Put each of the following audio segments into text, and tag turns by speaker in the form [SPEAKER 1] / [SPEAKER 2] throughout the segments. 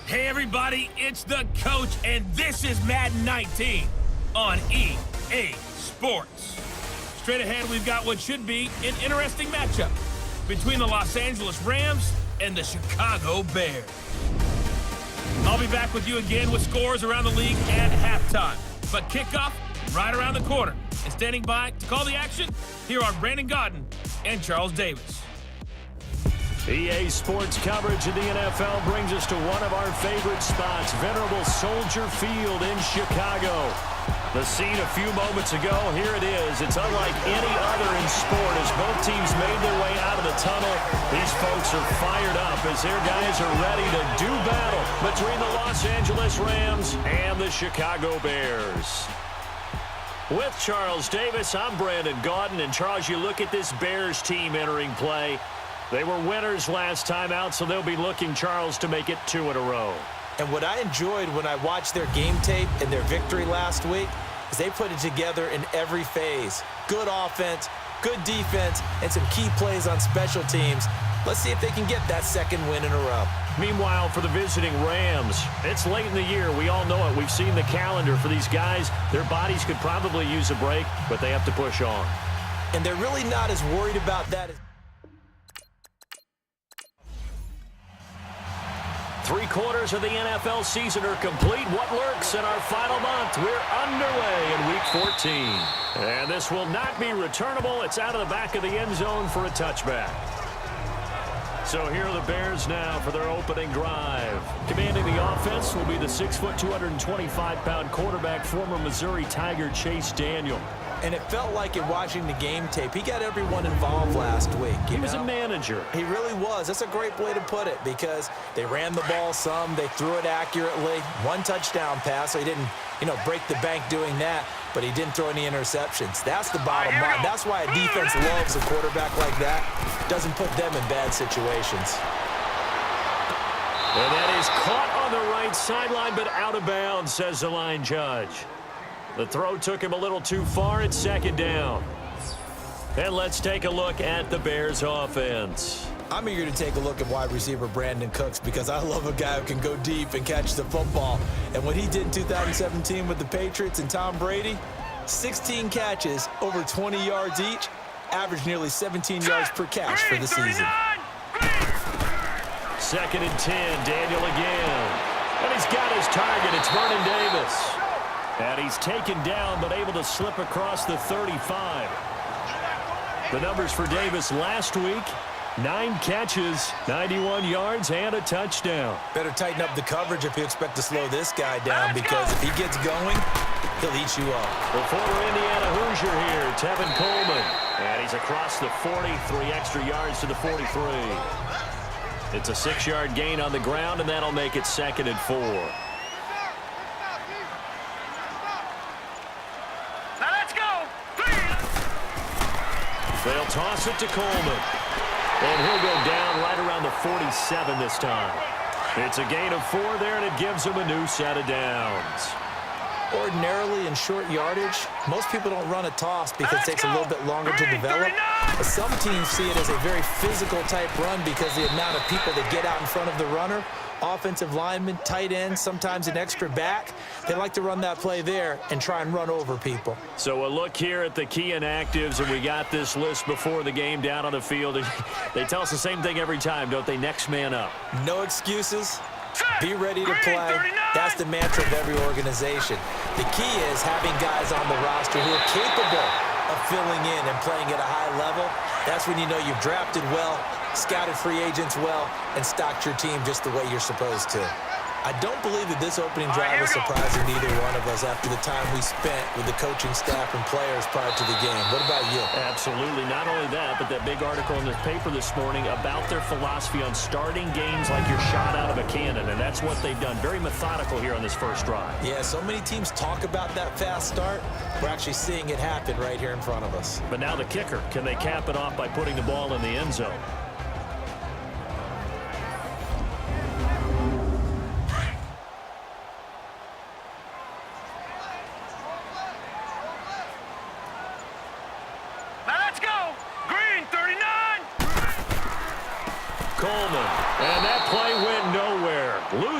[SPEAKER 1] Hey everybody, it's the coach, and this is Madden 19 on EA Sports. Straight ahead, we've got what should be an interesting matchup between the Los Angeles Rams and the Chicago Bears. I'll be back with you again with scores around the league at halftime. But kickoff right around the corner. And standing by to call the action, here are Brandon Gaudin and Charles Davis.
[SPEAKER 2] EA Sports coverage of the NFL brings us to one of our favorite spots, venerable Soldier Field in Chicago. The scene a few moments ago, here it is. It's unlike any other in sport as both teams made their way out of the tunnel. These folks are fired up as their guys are ready to do battle between the Los Angeles Rams and the Chicago Bears. With Charles Davis, I'm Brandon Gaudin. And Charles, you look at this Bears team entering play. They were winners last time out, so they'll be looking, Charles, to make it 2 in a row.
[SPEAKER 3] And what I enjoyed when I watched their game tape and their victory last week is they put it together in every phase. Good offense, good defense, and some key plays on special teams. Let's see if they can get that second win in a row.
[SPEAKER 2] Meanwhile, for the visiting Rams, it's late in the year. We all know it. We've seen the calendar for these guys. Their bodies could probably use a break, but they have to push on.
[SPEAKER 3] And they're really not as worried about that as
[SPEAKER 2] 3/4 of the NFL season are complete. What lurks in our final month? We're underway in Week 14. And this will not be returnable. It's out of the back of the end zone for a touchback. So here are the Bears now for their opening drive. Commanding the offense will be the 6', 225-pound quarterback, former Missouri Tiger Chase Daniel.
[SPEAKER 3] And it felt like in watching the game tape, he got everyone involved last week.
[SPEAKER 2] He was a manager.
[SPEAKER 3] He really was. That's a great way to put it because they ran the ball some, they threw it accurately. 1 touchdown pass, so he didn't, break the bank doing that, but he didn't throw any interceptions. That's the bottom line. That's why a defense loves a quarterback like that. Doesn't put them in bad situations.
[SPEAKER 2] And that is caught on the right sideline, but out of bounds, says the line judge. The throw took him a little too far. It's second down. And let's take a look at the Bears offense.
[SPEAKER 3] I'm eager to take a look at wide receiver Brandon Cooks because I love a guy who can go deep and catch the football. And what he did in 2017 with the Patriots and Tom Brady, 16 catches, over 20 yards each, averaged nearly 17 yards per catch for the season.
[SPEAKER 2] 2nd and 10, Daniel again. And he's got his target. It's Vernon Davis. And he's taken down, but able to slip across the 35. The numbers for Davis last week, 9 catches, 91 yards, and a touchdown.
[SPEAKER 3] Better tighten up the coverage if you expect to slow this guy down because if he gets going, he'll eat you up.
[SPEAKER 2] The former Indiana Hoosier here, Tevin Coleman. And he's across the 40, 3 extra yards to the 43. It's a 6-yard gain on the ground, and that'll make it 2nd and 4. They'll toss it to Coleman. And he'll go down right around the 47 this time. It's a gain of 4 there, and it gives him a new set of downs.
[SPEAKER 3] Ordinarily in short yardage, most people don't run a toss because it takes a little bit longer to develop. But some teams see it as a very physical type run because the amount of people that get out in front of the runner, offensive linemen, tight ends, sometimes an extra back. They like to run that play there and try and run over people.
[SPEAKER 2] So a look here at the key inactives, and we got this list before the game down on the field. They tell us the same thing every time, don't they? Next man up.
[SPEAKER 3] No excuses. Be ready to play. That's the mantra of every organization. The key is having guys on the roster who are capable of filling in and playing at a high level. That's when you know you've drafted well, scouted free agents well, and stocked your team just the way you're supposed to. I don't believe that this opening drive was surprising to either one of us after the time we spent with the coaching staff and players prior to the game. What about you?
[SPEAKER 2] Absolutely. Not only that, but that big article in the paper this morning about their philosophy on starting games like you're shot out of a cannon, and that's what they've done. Very methodical here on this first drive.
[SPEAKER 3] Yeah, so many teams talk about that fast start. We're actually seeing it happen right here in front of us.
[SPEAKER 2] But now the kicker. Can they cap it off by putting the ball in the end zone?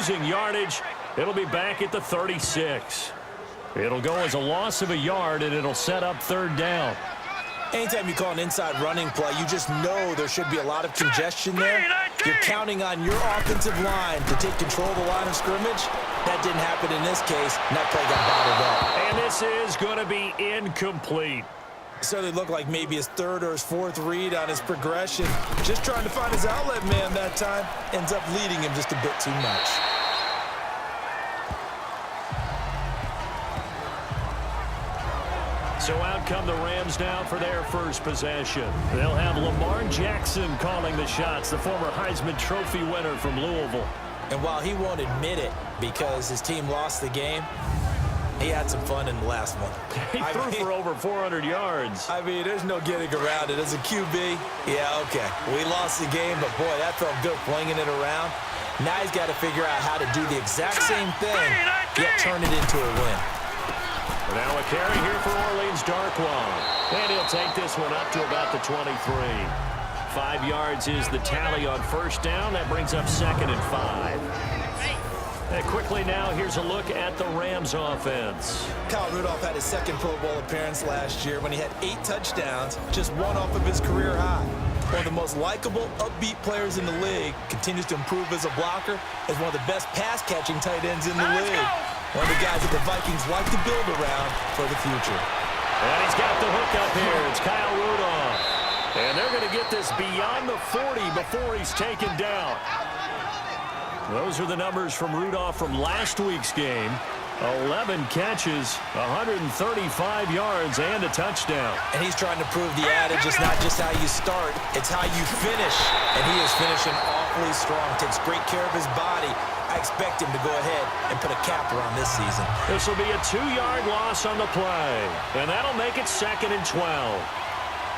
[SPEAKER 2] losing yardage. It'll be back at the 36. It'll go as a loss of a yard, and it'll set up third down.
[SPEAKER 3] Anytime you call an inside running play, you just know there should be a lot of congestion there. You're counting on your offensive line to take control of the line of scrimmage. That didn't happen in this case, and that play got bottled up.
[SPEAKER 2] And this is going to be incomplete.
[SPEAKER 3] So they look like maybe his third or his fourth read on his progression. Just trying to find his outlet man that time. Ends up leading him just a bit too much.
[SPEAKER 2] So out come the Rams now for their first possession. They'll have Lamar Jackson calling the shots, the former Heisman Trophy winner from Louisville.
[SPEAKER 3] And while he won't admit it because his team lost the game, he had some fun in the last one.
[SPEAKER 2] He threw for over 400 yards.
[SPEAKER 3] I mean, there's no getting around it. As a QB, yeah, okay. We lost the game, but boy, that felt good flinging it around. Now he's got to figure out how to do the exact same thing, yet turn it into a win.
[SPEAKER 2] Now a carry here for Orleans Darkwa. And he'll take this one up to about the 23. 5 yards is the tally on first down. That brings up 2nd and 5. And quickly now, here's a look at the Rams offense.
[SPEAKER 3] Kyle Rudolph had his second Pro Bowl appearance last year when he had 8 touchdowns, just one off of his career high. One of the most likable, upbeat players in the league, continues to improve as a blocker, as one of the best pass-catching tight ends in the league. One of the guys that the Vikings like to build around for the future.
[SPEAKER 2] And he's got the hook up here. It's Kyle Rudolph. And they're going to get this beyond the 40 before he's taken down. Those are the numbers from Rudolph from last week's game. 11 catches, 135 yards, and a touchdown.
[SPEAKER 3] And he's trying to prove the adage is not just how you start, it's how you finish. And he is finishing awfully strong, takes great care of his body. I expect him to go ahead and put a capper on this season.
[SPEAKER 2] This will be a 2-yard loss on the play, and that'll make it 2nd and 12.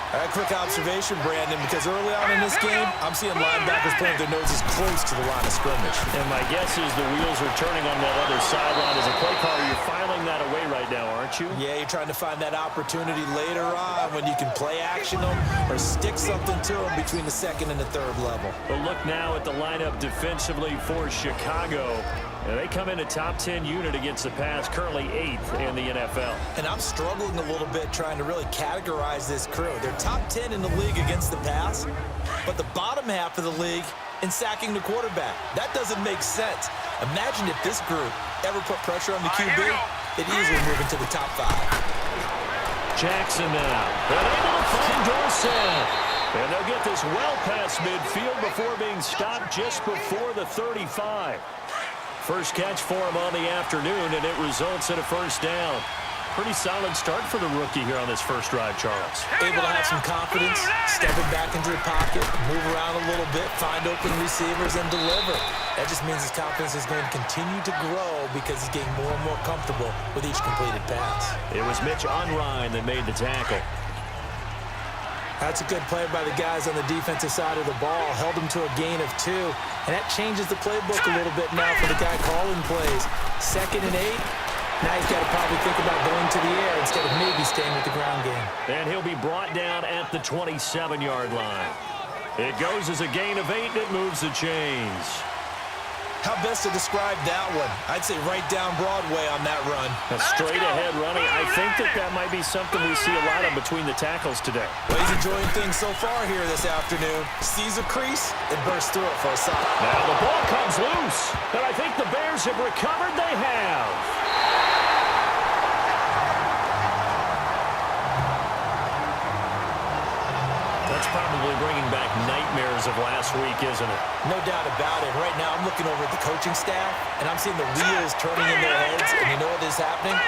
[SPEAKER 3] A quick observation, Brandon, because early on in this game, I'm seeing linebackers putting their noses close to the line of scrimmage.
[SPEAKER 2] And my guess is the wheels are turning on that other sideline. As a play caller, you're filing that away right now, aren't you?
[SPEAKER 3] Yeah, you're trying to find that opportunity later on when you can play action them or stick something to them between the 2nd and the 3rd level.
[SPEAKER 2] But look now at the lineup defensively for Chicago. And they come in a top 10 unit against the pass, currently 8th in the NFL.
[SPEAKER 3] And I'm struggling a little bit trying to really categorize this crew. They're top 10 in the league against the pass, but the bottom half of the league in sacking the quarterback. That doesn't make sense. Imagine if this group ever put pressure on the QB, they'd easily move into the top 5.
[SPEAKER 2] Jackson now. They're able to find Dorsett. And they'll get this well past midfield before being stopped just before the 35. First catch for him on the afternoon, and it results in a first down. Pretty solid start for the rookie here on this first drive, Charles.
[SPEAKER 3] Able to have some confidence, stepping back into the pocket, move around a little bit, find open receivers, and deliver. That just means his confidence is going to continue to grow because he's getting more and more comfortable with each completed pass.
[SPEAKER 2] It was Mitch Unrein that made the tackle.
[SPEAKER 3] That's a good play by the guys on the defensive side of the ball. Held him to a gain of 2. And that changes the playbook a little bit now for the guy calling plays. 2nd and 8. Now he's got to probably think about going to the air instead of maybe staying with the ground game.
[SPEAKER 2] And he'll be brought down at the 27-yard line. It goes as a gain of 8, and it moves the chains.
[SPEAKER 3] How best to describe that one? I'd say right down Broadway on that run.
[SPEAKER 2] A straight-ahead running. I think that might be something we see a lot of between the tackles today.
[SPEAKER 3] Well, he's enjoying things so far here this afternoon. Sees a crease and bursts through it for a stop.
[SPEAKER 2] Now the ball comes loose, and I think the Bears have recovered. They have. That's probably bringing back nightmares of last week, isn't it?
[SPEAKER 3] No doubt about it. Right now, I'm looking over at the coaching staff, and I'm seeing the wheels turning in their heads, and you know what is happening?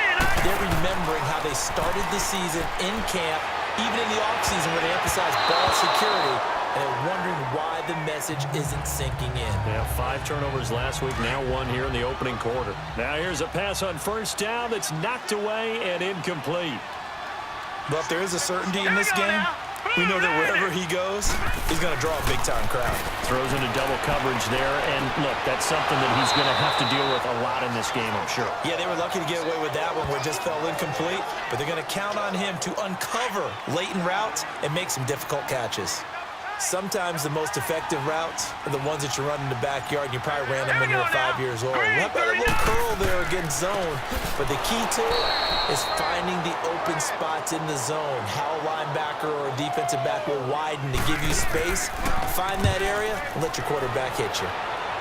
[SPEAKER 3] They're remembering how they started the season in camp, even in the offseason where they emphasized ball security, and they're wondering why the message isn't sinking in.
[SPEAKER 2] Yeah, 5 turnovers last week, now 1 here in the opening quarter. Now here's a pass on first down that's knocked away and incomplete.
[SPEAKER 3] But if there is a certainty in this game, we know that wherever he goes, he's going to draw a big-time crowd.
[SPEAKER 2] Throws into double coverage there, and look, that's something that he's going to have to deal with a lot in this game, I'm sure.
[SPEAKER 3] Yeah, they were lucky to get away with that one where it just fell incomplete, but they're going to count on him to uncover latent routes and make some difficult catches. Sometimes the most effective routes are the ones that you run in the backyard, and you probably ran them when you were 5 years old. How about a little curl there against zone? But the key to it is finding the open spots in the zone. How a linebacker or a defensive back will widen to give you space. Find that area and let your quarterback hit you.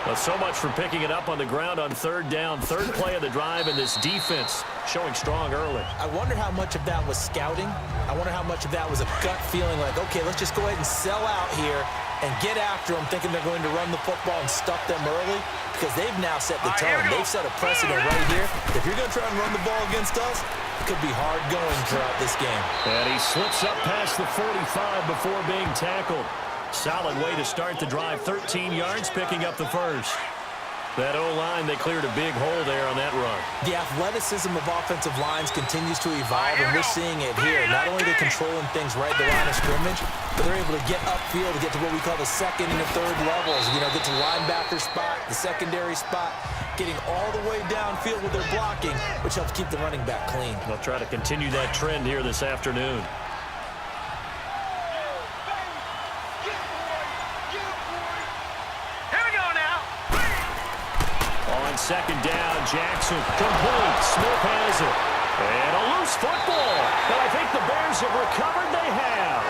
[SPEAKER 2] Well, so much for picking it up on the ground on third down. Third play of the drive, and this defense showing strong early.
[SPEAKER 3] I wonder how much of that was scouting. I wonder how much of that was a gut feeling like, okay, let's just go ahead and sell out here and get after them, thinking they're going to run the football and stuff them early, because they've now set the tone. They've set a precedent right here. If you're going to try and run the ball against us, it could be hard going throughout this game.
[SPEAKER 2] And he slips up past the 45 before being tackled. Solid way to start the drive. 13 yards, picking up the first. That O-line, they cleared a big hole there on that run.
[SPEAKER 3] The athleticism of offensive lines continues to evolve, and we're seeing it here. Not only are they controlling things right at the line of scrimmage, but they're able to get upfield to get to what we call the second and the third levels. You know, get to linebacker spot, the secondary spot, getting all the way downfield with their blocking, which helps keep the running back clean.
[SPEAKER 2] They'll try to continue that trend here this afternoon. Second down, Jackson, complete, Smith has it, and a loose football, but I think the Bears have recovered, they have.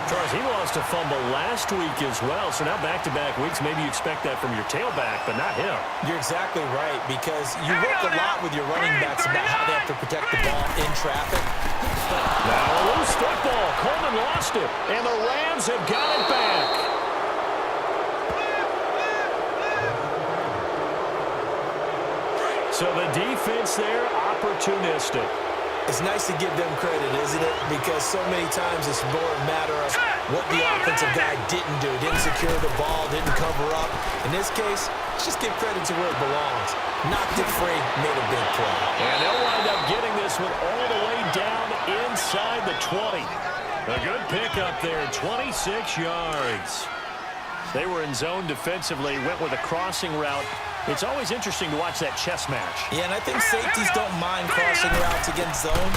[SPEAKER 2] Charles, he lost a fumble last week as well, so now back-to-back weeks, maybe you expect that from your tailback, but not him.
[SPEAKER 3] You're exactly right, because you work a lot with your running backs about how they have to protect the ball in traffic.
[SPEAKER 2] Now a loose football, Coleman lost it, and the Rams have got it back. So the defense there, opportunistic.
[SPEAKER 3] It's nice to give them credit, isn't it? Because so many times it's more a matter of what the offensive guy didn't do. Didn't secure the ball, didn't cover up. In this case, let's just give credit to where it belongs. Knocked it free, made a big play.
[SPEAKER 2] And they'll wind up getting this one all the way down inside the 20. A good pickup there, 26 yards. They were in zone defensively, went with a crossing route. It's always interesting to watch that chess match.
[SPEAKER 3] Yeah, and I think safeties don't mind crossing routes against zone,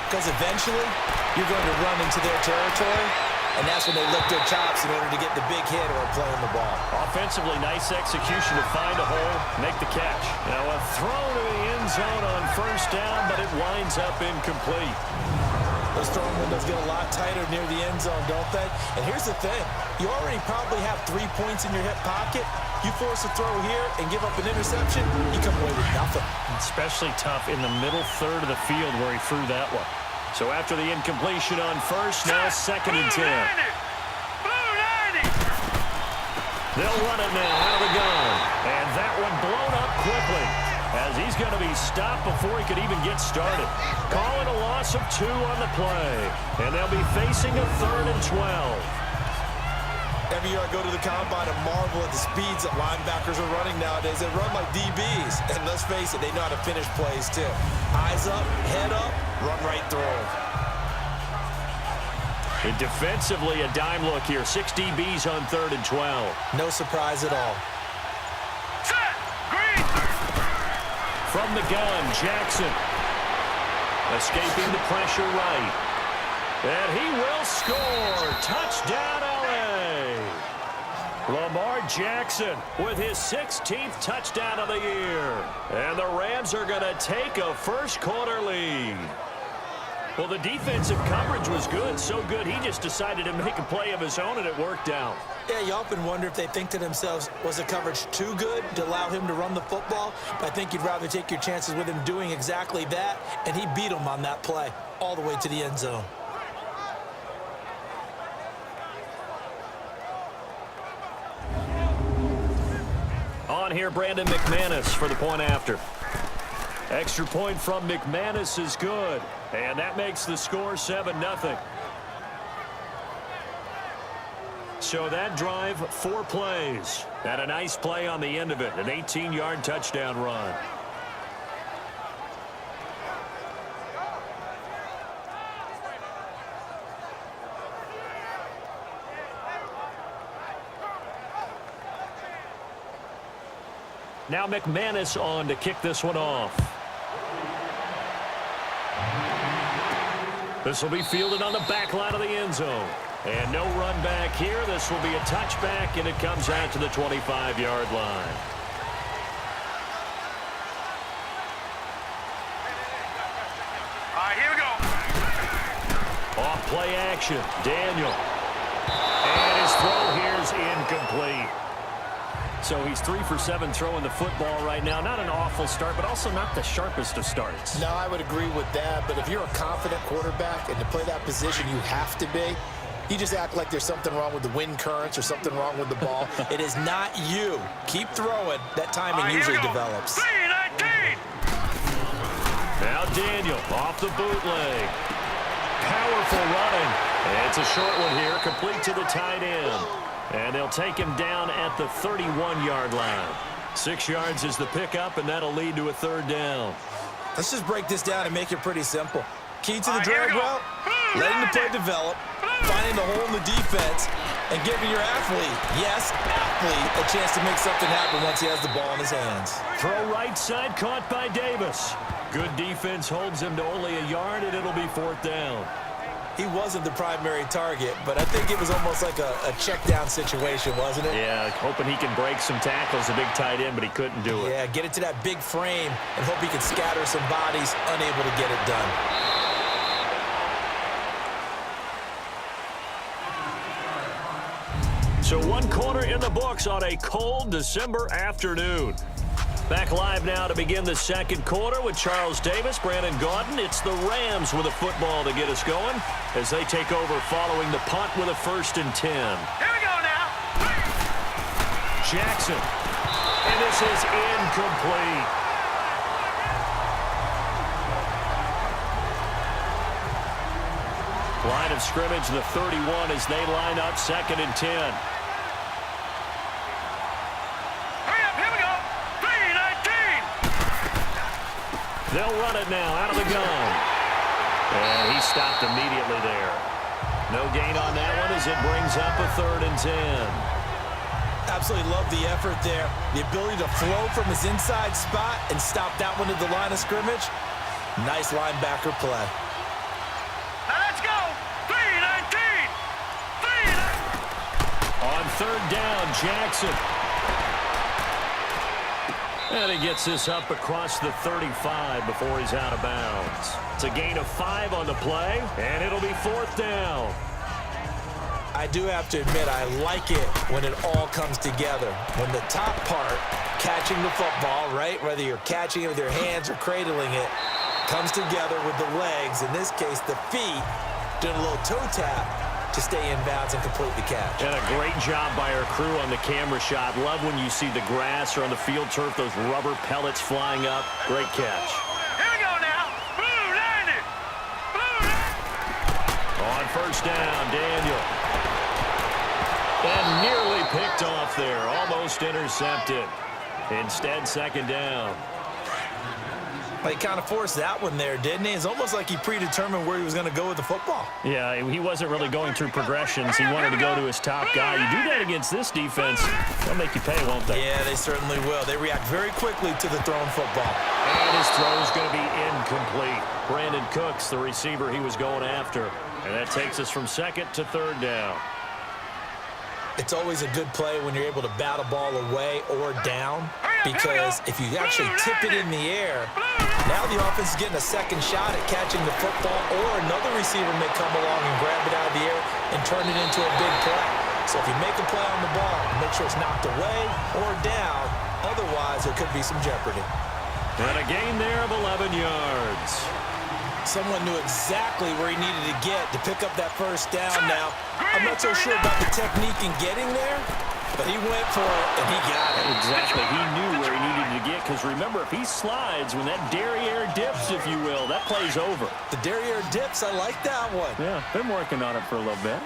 [SPEAKER 3] because eventually you're going to run into their territory, and that's when they lick their chops in order to get the big hit or playing the ball.
[SPEAKER 2] Offensively, nice execution to find a hole, make the catch. Now a throw to the end zone on first down, but it winds up incomplete.
[SPEAKER 3] Those throwing windows get a lot tighter near the end zone, don't they? And here's the thing. You already probably have 3 points in your hip pocket. You force a throw here and give up an interception, you come away with nothing.
[SPEAKER 2] Especially tough in the middle third of the field where he threw that one. So after the incompletion on first, now second and 10. They'll run it now out of the gun. And that one blown up quickly, as he's going to be stopped before he could even get started. Calling a loss of 2 on the play. And they'll be facing a 3rd and 12.
[SPEAKER 3] Every year I go to the combine and marvel at the speeds that linebackers are running nowadays. They run like DBs. And let's face it, they know how to finish plays too. Eyes up, head up, run right through them.
[SPEAKER 2] And defensively, a dime look here. 6 DBs on 3rd and 12.
[SPEAKER 3] No surprise at all.
[SPEAKER 2] From the gun, Jackson. Escaping the pressure right. And he will score. Touchdown, LA. Lamar Jackson with his 16th touchdown of the year. And the Rams are going to take a first-quarter lead. Well, the defensive coverage was good, so good he just decided to make a play of his own, and it worked out.
[SPEAKER 3] Yeah, you often wonder if they think to themselves, was the coverage too good to allow him to run the football? I think you'd rather take your chances with him doing exactly that, and he beat him on that play all the way to the end zone.
[SPEAKER 2] On here, Brandon McManus for the point after. Extra point from McManus is good. And that makes the score 7-0. So that drive, 4 plays. And a nice play on the end of it. An 18-yard touchdown run. Now McManus on to kick this one off. This will be fielded on the back line of the end zone. And no run back here. This will be a touchback, and it comes out to the 25-yard line.
[SPEAKER 1] All right, here we go.
[SPEAKER 2] Off play action. Daniel. And his throw here is incomplete. So he's 3 for 7 throwing the football right now. Not an awful start, but also not the sharpest of starts.
[SPEAKER 3] No, I would agree with that. But if you're a confident quarterback and to play that position, you have to be. You just act like there's something wrong with the wind currents or something wrong with the ball. It is not you. Keep throwing. That timing usually develops.
[SPEAKER 1] 3-19.
[SPEAKER 2] Now Daniel off the bootleg. Powerful running. And it's a short one here, complete to the tight end. And they'll take him down at the 31-yard line. 6 yards is the pickup, and that'll lead to a 3rd down.
[SPEAKER 3] Let's just break this down and make it pretty simple. Key to the drag route, letting the play develop, finding the hole in the defense, and giving your athlete, yes, athlete, a chance to make something happen once he has the ball in his hands.
[SPEAKER 2] Throw right side, caught by Davis. Good defense holds him to only a yard, and it'll be 4th down.
[SPEAKER 3] He wasn't the primary target, but I think it was almost like a check down situation, wasn't it?
[SPEAKER 2] Yeah, hoping he can break some tackles, a big tight end, but he couldn't do it.
[SPEAKER 3] Yeah, get it to that big frame and hope he can scatter some bodies, unable to get it done.
[SPEAKER 2] So 1 quarter in the books on a cold December afternoon. Back live now to begin the 2nd quarter with Charles Davis, Brandon Gaudin. It's the Rams with a football to get us going as they take over following the punt with a 1st and 10.
[SPEAKER 1] Here we go now.
[SPEAKER 2] Jackson. And this is incomplete. Line of scrimmage, the 31 as they line up 2nd and 10. They'll run it now out of the gun. And he stopped immediately there. No gain on that one as it brings up a 3rd and 10.
[SPEAKER 3] Absolutely love the effort there. The ability to flow from his inside spot and stop that one at the line of scrimmage. Nice linebacker play.
[SPEAKER 1] Now let's go. 3-19.
[SPEAKER 2] On 3rd down, Jackson. And he gets this up across the 35 before he's out of bounds. It's a gain of 5 on the play, and it'll be 4th down.
[SPEAKER 3] I do have to admit, I like it when it all comes together. When the top part, catching the football, right, whether you're catching it with your hands or cradling it, comes together with the legs, in this case the feet, doing a little toe tap to stay in bounds and complete the catch.
[SPEAKER 2] And a great job by our crew on the camera shot. Love when you see the grass or on the field turf, those rubber pellets flying up. Great catch.
[SPEAKER 1] Here we go now. Blue 90.
[SPEAKER 2] On 1st down, Daniel. And nearly picked off there. Almost intercepted. Instead, 2nd down.
[SPEAKER 3] He kind of forced that one there, didn't he? It's almost like he predetermined where he was going to go with the football.
[SPEAKER 2] Yeah, he wasn't really going through progressions. He wanted to go to his top guy. You do that against this defense, they'll make you pay, won't they?
[SPEAKER 3] Yeah, they certainly will. They react very quickly to the thrown football.
[SPEAKER 2] And his throw is going to be incomplete. Brandon Cooks, the receiver he was going after. And that takes us from 2nd to 3rd down.
[SPEAKER 3] It's always a good play when you're able to bat a ball away or down, because if you actually tip it in the air, now the offense is getting a 2nd shot at catching the football, or another receiver may come along and grab it out of the air and turn it into a big play. So if you make a play on the ball, make sure it's knocked away or down. Otherwise, there could be some jeopardy.
[SPEAKER 2] And a gain there of 11 yards.
[SPEAKER 3] Someone knew exactly where he needed to get to pick up that 1st down now. I'm not so sure about the technique in getting there, but he went for it, and he got it.
[SPEAKER 2] Exactly. He knew where he needed to get, because remember, if he slides, when that derriere dips, if you will, that play's over.
[SPEAKER 3] The derriere dips, I like that one.
[SPEAKER 2] Yeah, been working on it for a little bit.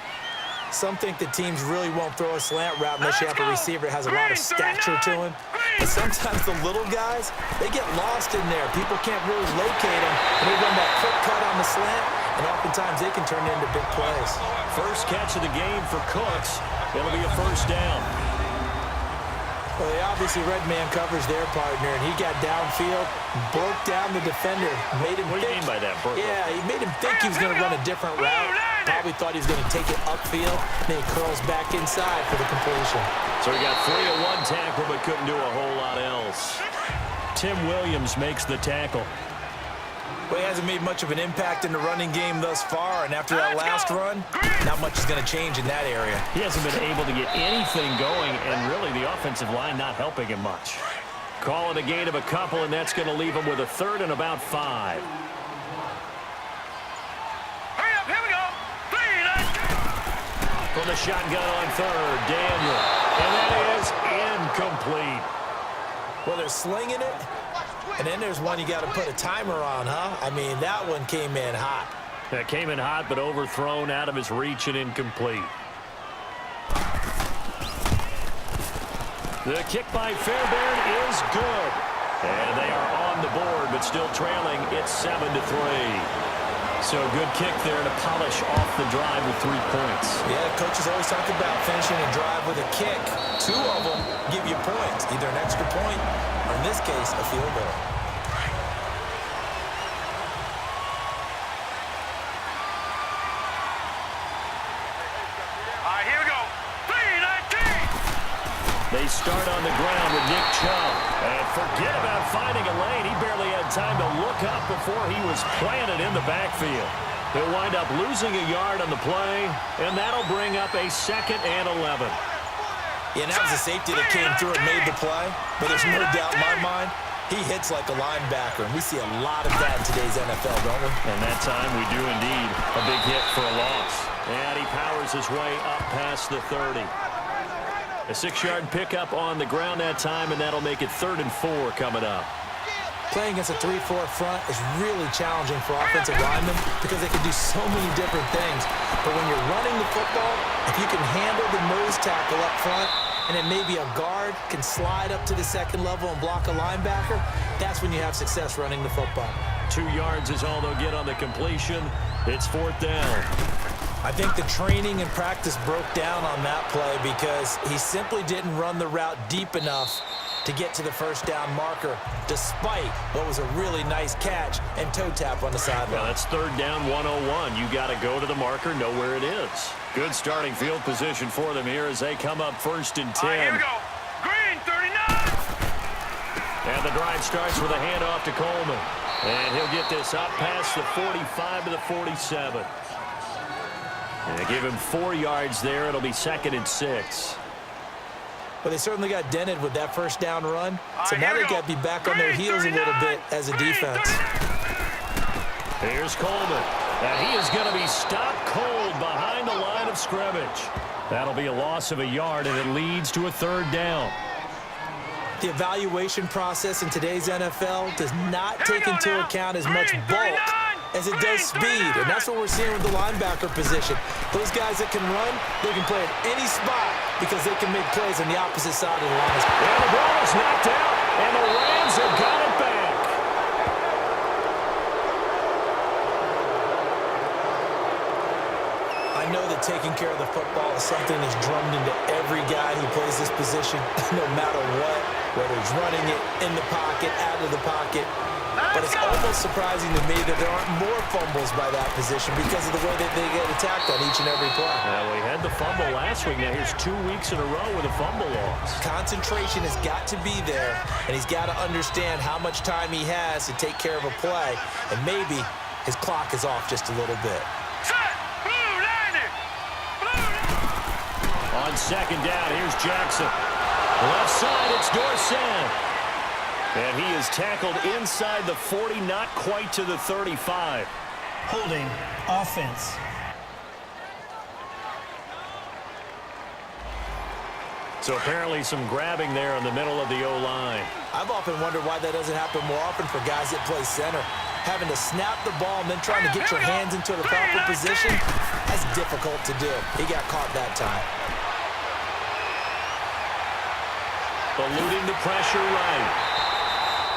[SPEAKER 3] Some think the teams really won't throw a slant route unless you have a receiver that has a lot of stature to him. And sometimes the little guys, they get lost in there. People can't really locate them, and they run that quick cut on the slant, and oftentimes they can turn into big plays.
[SPEAKER 2] First catch of the game for Cooks. It'll be a 1st down.
[SPEAKER 3] Well, they obviously read man coverage their partner, and he got downfield, broke down the defender, made him
[SPEAKER 2] What do you mean by that, Burke?
[SPEAKER 3] Yeah, he made him think he was going to run a different route. Probably thought he was going to take it upfield, then he curls back inside for the completion.
[SPEAKER 2] So he got 3 to 1 tackle, but couldn't do a whole lot else. Tim Williams makes the tackle.
[SPEAKER 3] Well, he hasn't made much of an impact in the running game thus far, and after that last run, not much is going to change in that area.
[SPEAKER 2] He hasn't been able to get anything going, and really the offensive line not helping him much. Call it a gain of a couple, and that's going to leave him with a 3rd and about 5.
[SPEAKER 4] Hurry up, here we go. 3,
[SPEAKER 2] From the shotgun on 3rd, Daniel. And that is incomplete.
[SPEAKER 3] Well, they're slinging it, and then there's one you got to put a timer on, huh? I mean, that one came in hot.
[SPEAKER 2] That came in hot, but overthrown out of his reach and incomplete. The kick by Fairbairn is good. And they are on the board, but still trailing. It's 7-3. So good kick there to polish off the drive with 3 points.
[SPEAKER 3] Yeah, coaches always talk about finishing a drive with a kick. 2 of them give you points, either an extra point or, in this case, a field goal.
[SPEAKER 4] All right, here we go. 3-19.
[SPEAKER 2] They start on the ground with Nick Chubb. And forget about finding a lane. He barely had time to look up before he was planted in the backfield. He'll wind up losing a yard on the play, and that'll bring up a 2nd and 11.
[SPEAKER 3] Yeah, and that was a safety that came through and made the play. But there's no doubt in my mind, he hits like a linebacker. And we see a lot of that in today's NFL, don't we?
[SPEAKER 2] And that time we do indeed a big hit for a loss. And he powers his way up past the 30. A 6-yard pickup on the ground that time, and that'll make it 3rd and 4 coming up.
[SPEAKER 3] Playing against a 3-4 front is really challenging for offensive linemen because they can do so many different things. But when you're running the football, if you can handle the nose tackle up front, and then maybe a guard can slide up to the 2nd level and block a linebacker, that's when you have success running the football.
[SPEAKER 2] 2 yards is all they'll get on the completion. It's 4th down.
[SPEAKER 3] I think the training and practice broke down on that play because he simply didn't run the route deep enough to get to the 1st down marker, despite what was a really nice catch and toe tap on the sideline.
[SPEAKER 2] Well, that's 3rd down 101. You got to go to the marker, know where it is. Good starting field position for them here as they come up 1st and 10.
[SPEAKER 4] All right, here we go. Green, 39.
[SPEAKER 2] And the drive starts with a handoff to Coleman. And he'll get this up past the 45 to the 47. And they give him 4 yards there. It'll be 2nd and 6.
[SPEAKER 3] Well, they certainly got dented with that 1st down run. So now they got to be back on their heels a little bit as a defense.
[SPEAKER 2] Here's Coleman. And he is going to be stopped cold behind the line of scrimmage. That'll be a loss of a yard, and it leads to a 3rd down.
[SPEAKER 3] The evaluation process in today's NFL does not take into account as much bulk as it does speed, and that's what we're seeing with the linebacker position. Those guys that can run, they can play at any spot because they can make plays on the opposite side of the line.
[SPEAKER 2] And the ball is knocked out, and the Rams have got it back.
[SPEAKER 3] I know that taking care of the football is something that's drummed into every guy who plays this position, no matter what, whether he's running it, in the pocket, out of the pocket. But it's almost surprising to me that there aren't more fumbles by that position because of the way that they get attacked on each and every play.
[SPEAKER 2] Well, we had the fumble last week. Now here's 2 weeks in a row with a fumble loss.
[SPEAKER 3] Concentration has got to be there, and he's got to understand how much time he has to take care of a play, and maybe his clock is off just a little bit.
[SPEAKER 2] On 2nd down, here's Jackson. Left side, it's Dorsett. And he is tackled inside the 40, not quite to the 35.
[SPEAKER 5] Holding offense.
[SPEAKER 2] So apparently some grabbing there in the middle of the O-line.
[SPEAKER 3] I've often wondered why that doesn't happen more often for guys that play center. Having to snap the ball and then trying to get your hands into the proper position, that's difficult to do. He got caught that time.
[SPEAKER 2] Eluding the pressure right.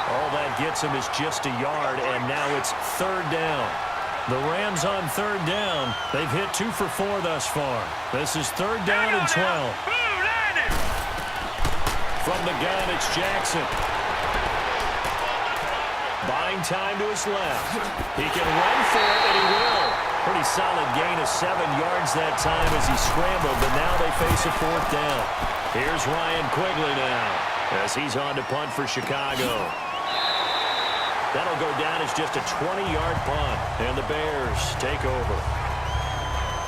[SPEAKER 2] All that gets him is just a yard, and now it's 3rd down. The Rams on 3rd down. They've hit 2 for 4 thus far. This is 3rd down and 12. From the gun, it's Jackson. Buying time to his left. He can run for it, and he will. Pretty solid gain of 7 yards that time as he scrambled, but now they face a 4th down. Here's Ryan Quigley now as he's on to punt for Chicago. That'll go down as just a 20-yard punt, and the Bears take over.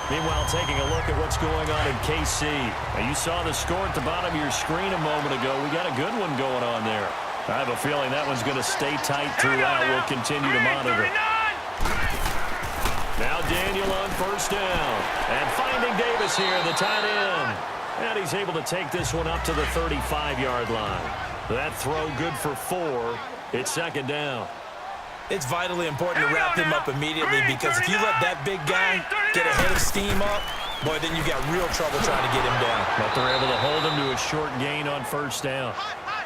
[SPEAKER 2] Meanwhile, taking a look at what's going on in KC. Now, you saw the score at the bottom of your screen a moment ago. We got a good one going on there. I have a feeling that one's going to stay tight throughout. We'll continue to monitor. Now Daniel on 1st down. And finding Davis here, the tight end. And he's able to take this one up to the 35-yard line. That throw good for 4. It's 2nd down.
[SPEAKER 3] It's vitally important to wrap him up immediately because if you let that big guy get a head of steam up, boy, then you've got real trouble trying to get him down.
[SPEAKER 2] But they're able to hold him to a short gain on 1st down.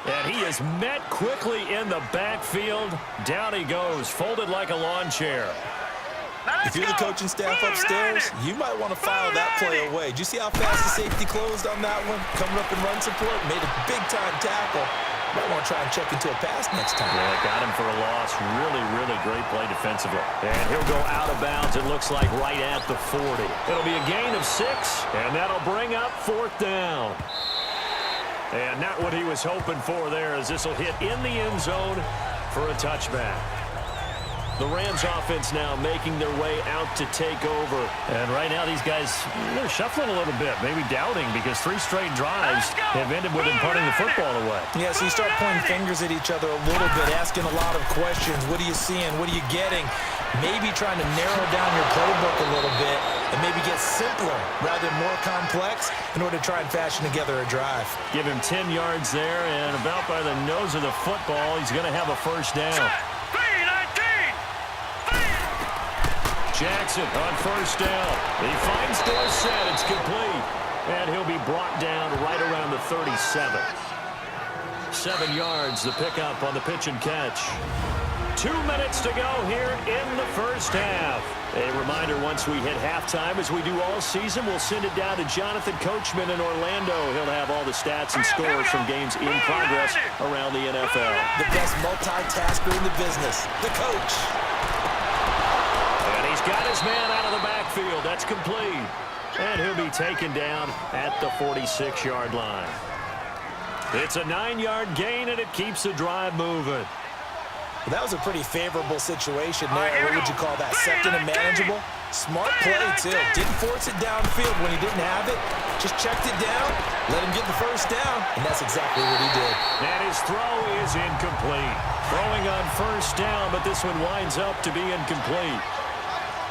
[SPEAKER 2] And he is met quickly in the backfield. Down he goes, folded like a lawn chair.
[SPEAKER 3] If you're the coaching staff upstairs, you might want to file that play away. Did you see how fast the safety closed on that one? Coming up in run support, made a big-time tackle. Might want to try and check into a pass next time.
[SPEAKER 2] Yeah, got him for a loss. Really, really great play defensively. And he'll go out of bounds, it looks like, right at the 40. It'll be a gain of 6, and that'll bring up 4th down. And not what he was hoping for there, as this will hit in the end zone for a touchback. The Rams offense now making their way out to take over. And right now these guys, they're shuffling a little bit, maybe doubting, because 3 straight drives have ended with them punting the football away.
[SPEAKER 3] Yeah, so you start pointing fingers at each other a little bit, asking a lot of questions. What are you seeing? What are you getting? Maybe trying to narrow down your playbook a little bit and maybe get simpler rather than more complex in order to try and fashion together a drive.
[SPEAKER 2] Give him 10 yards there, and about by the nose of the football, he's going to have a 1st down. Jackson on 1st down. He finds Dorsett. It's complete. And he'll be brought down right around the 37. 7 yards, the pickup on the pitch and catch. 2 minutes to go here in the 1st half. A reminder, once we hit halftime, as we do all season, we'll send it down to Jonathan Coachman in Orlando. He'll have all the stats and scores from games in progress around the NFL.
[SPEAKER 3] The best multitasker in the business, the coach.
[SPEAKER 2] He's got his man out of the backfield. That's complete. And he'll be taken down at the 46-yard line. It's a 9-yard gain, and it keeps the drive moving.
[SPEAKER 3] Well, that was a pretty favorable situation there. What would you call that? 2nd and manageable? Smart play, too. Didn't force it downfield when he didn't have it. Just checked it down, let him get the 1st down, and that's exactly what he did.
[SPEAKER 2] And his throw is incomplete. Throwing on 1st down, but this one winds up to be incomplete.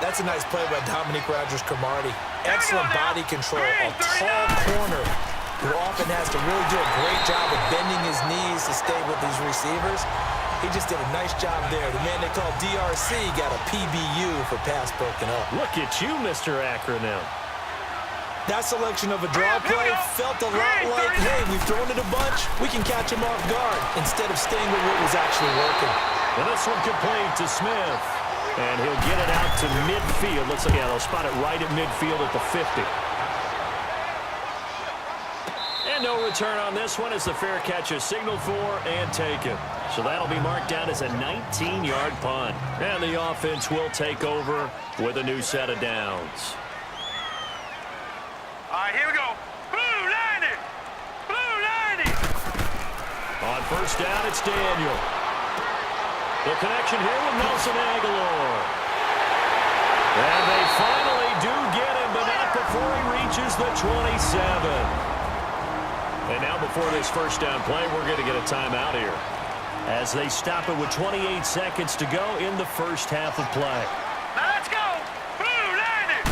[SPEAKER 3] That's a nice play by Dominique Rodgers-Cromartie. Excellent body control. A tall corner who often has to really do a great job of bending his knees to stay with his receivers. He just did a nice job there. The man they call DRC got a PBU for pass broken up.
[SPEAKER 2] Look at you, Mr. Acronym.
[SPEAKER 3] That selection of a draw play felt a lot like, hey, we've thrown it a bunch, we can catch him off guard, instead of staying with what was actually working.
[SPEAKER 2] And this one complete to Smith. And he'll get it out to midfield. Looks like, yeah, they'll spot it right at midfield at the 50. And no return on this one as the fair catch is signaled for and taken. So that'll be marked down as a 19-yard punt. And the offense will take over with a new set of downs.
[SPEAKER 4] All right, here we go. Blue 90. Blue 90.
[SPEAKER 2] On 1st down, it's Daniel. The connection here with Nelson Aguilar. And they finally do get him, but not before he reaches the 27. And now before this 1st down play, we're going to get a timeout here, as they stop it with 28 seconds to go in the 1st half of play.
[SPEAKER 4] Now let's go. Blue 90.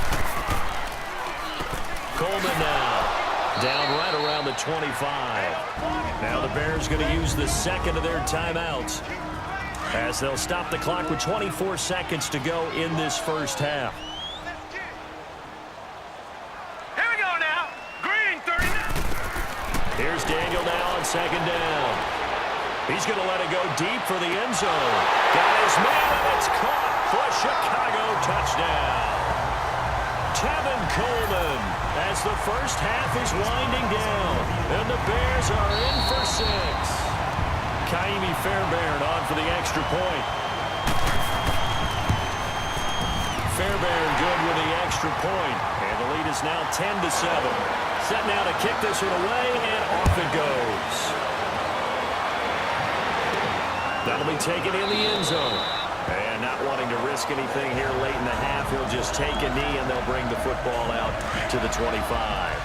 [SPEAKER 2] Coleman now down right around the 25. Now the Bears going to use the 2nd of their timeouts, as they'll stop the clock with 24 seconds to go in this 1st half.
[SPEAKER 4] Here we go now. Green 39.
[SPEAKER 2] Here's Daniel now on 2nd down. He's going to let it go deep for the end zone. Got his man, and it's caught for a Chicago touchdown. Tevin Coleman, as the 1st half is winding down. And the Bears are in for 6. Kaimi Fairbairn on for the extra point. Fairbairn good with the extra point. And the lead is now 10-7. Set now to kick this one away, and off it goes. That'll be taken in the end zone. And not wanting to risk anything here late in the half, he'll just take a knee, and they'll bring the football out to the 25.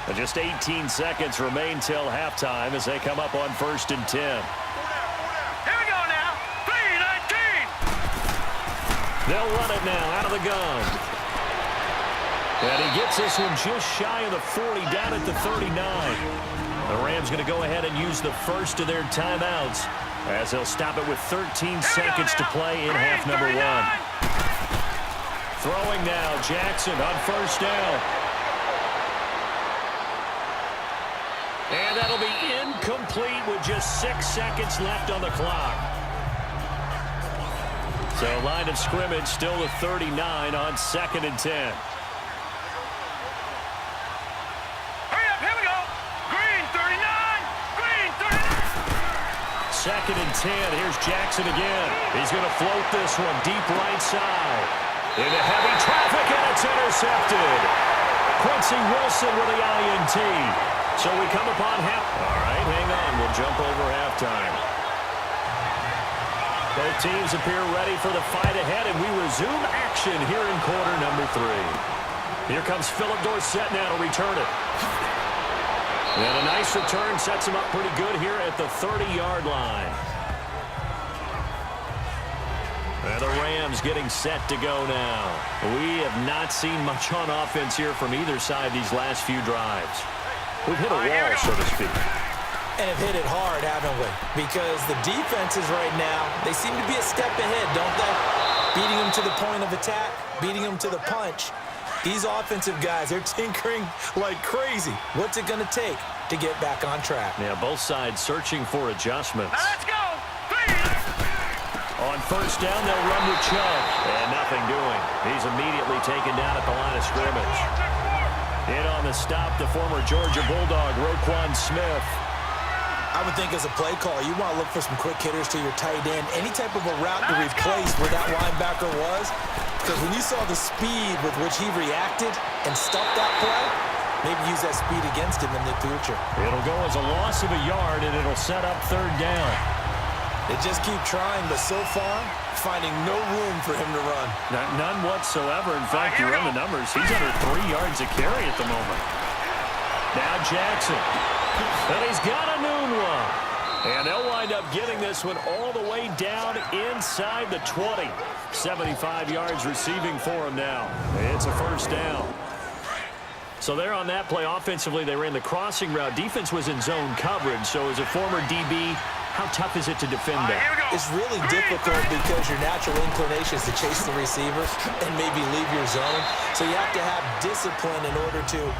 [SPEAKER 2] And just 18 seconds remain till halftime as they come up on 1st and 10.
[SPEAKER 4] Here we go now. 3-19.
[SPEAKER 2] They'll run it now out of the gun. And he gets this one just shy of the 40, down at the 39. The Rams going to go ahead and use the first of their timeouts as they'll stop it with 13 seconds to play in half number 1. Throwing now, Jackson on 1st down. And that'll be incomplete with just 6 seconds left on the clock. So line of scrimmage still the 39 on 2nd and 10.
[SPEAKER 4] Hurry up, here we go. Green 39. Green 39.
[SPEAKER 2] 2nd and 10. Here's Jackson again. He's going to float this one deep right side. Into heavy traffic, and it's intercepted. Quincy Wilson with the INT. So we come upon half. All right, hang on. We'll jump over halftime. Both teams appear ready for the fight ahead, and we resume action here in quarter number 3. Here comes Philip Dorsett now to return it. And a nice return sets him up pretty good here at the 30-yard line. And the Rams getting set to go now. We have not seen much on offense here from either side these last few drives. We've hit a wall, so to speak.
[SPEAKER 3] And have hit it hard, haven't we? Because the defenses right now, they seem to be a step ahead, don't they? Beating them to the point of attack, beating them to the punch. These offensive guys, they're tinkering like crazy. What's it going to take to get back on track?
[SPEAKER 2] Yeah, both sides searching for adjustments.
[SPEAKER 4] Now let's go. 3.
[SPEAKER 2] On 1st down, they'll run with Chubb. And nothing doing. He's immediately taken down at the line of scrimmage. In on the stop, the former Georgia Bulldog, Roquan Smith.
[SPEAKER 3] I would think as a play call, you want to look for some quick hitters to your tight end. Any type of a route to replace where that linebacker was. Because when you saw the speed with which he reacted and stuffed that play, maybe use that speed against him in the future.
[SPEAKER 2] It'll go as a loss of a yard, and it'll set up 3rd down.
[SPEAKER 3] They just keep trying, but so far, finding no room for him to run.
[SPEAKER 2] None whatsoever. In fact, you run the numbers. He's under 3 yards a carry at the moment. Now Jackson. And he's got a noon one. And they'll wind up getting this one all the way down inside the 20. 75 yards receiving for him now. It's a 1st down. So there on that play, offensively, they ran the crossing route. Defense was in zone coverage. So as a former DB, how tough is it to defend that?
[SPEAKER 3] It's really difficult because your natural inclination is to chase the receiver and maybe leave your zone. So you have to have discipline in order to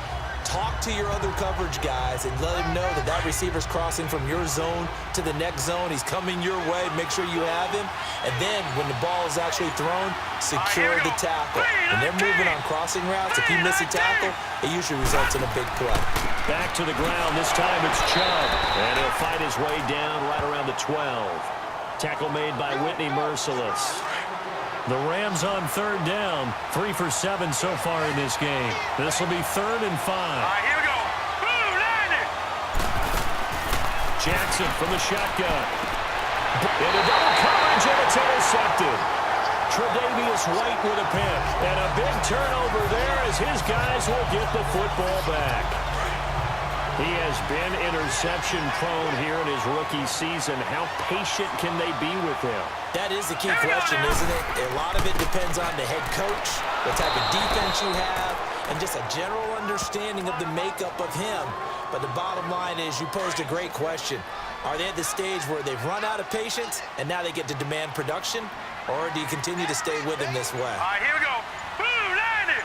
[SPEAKER 3] talk to your other coverage guys and let him know that that receiver's crossing from your zone to the next zone. He's coming your way. Make sure you have him. And then when the ball is actually thrown, secure the tackle. When they're moving on crossing routes, if you miss a tackle, it usually results in a big play.
[SPEAKER 2] Back to the ground. This time it's Chubb. And he'll fight his way down right around the 12. Tackle made by Whitney Merciless. The Rams on 3rd down. 3 for 7 so far in this game. This will be 3rd and 5.
[SPEAKER 4] Here we go. Blue line.
[SPEAKER 2] Jackson from the shotgun. Into double coverage, and it's intercepted. Tre'Davious White with a pick. And a big turnover there as his guys will get the football back. He has been interception prone here in his rookie season. How patient can they be with him?
[SPEAKER 3] That is the key question, isn't it? A lot of it depends on the head coach, what type of defense you have, and just a general understanding of the makeup of him. But the bottom line is you posed a great question. Are they at the stage where they've run out of patience and now they get to demand production? Or do you continue to stay with him this way?
[SPEAKER 4] Here we go. Blue line.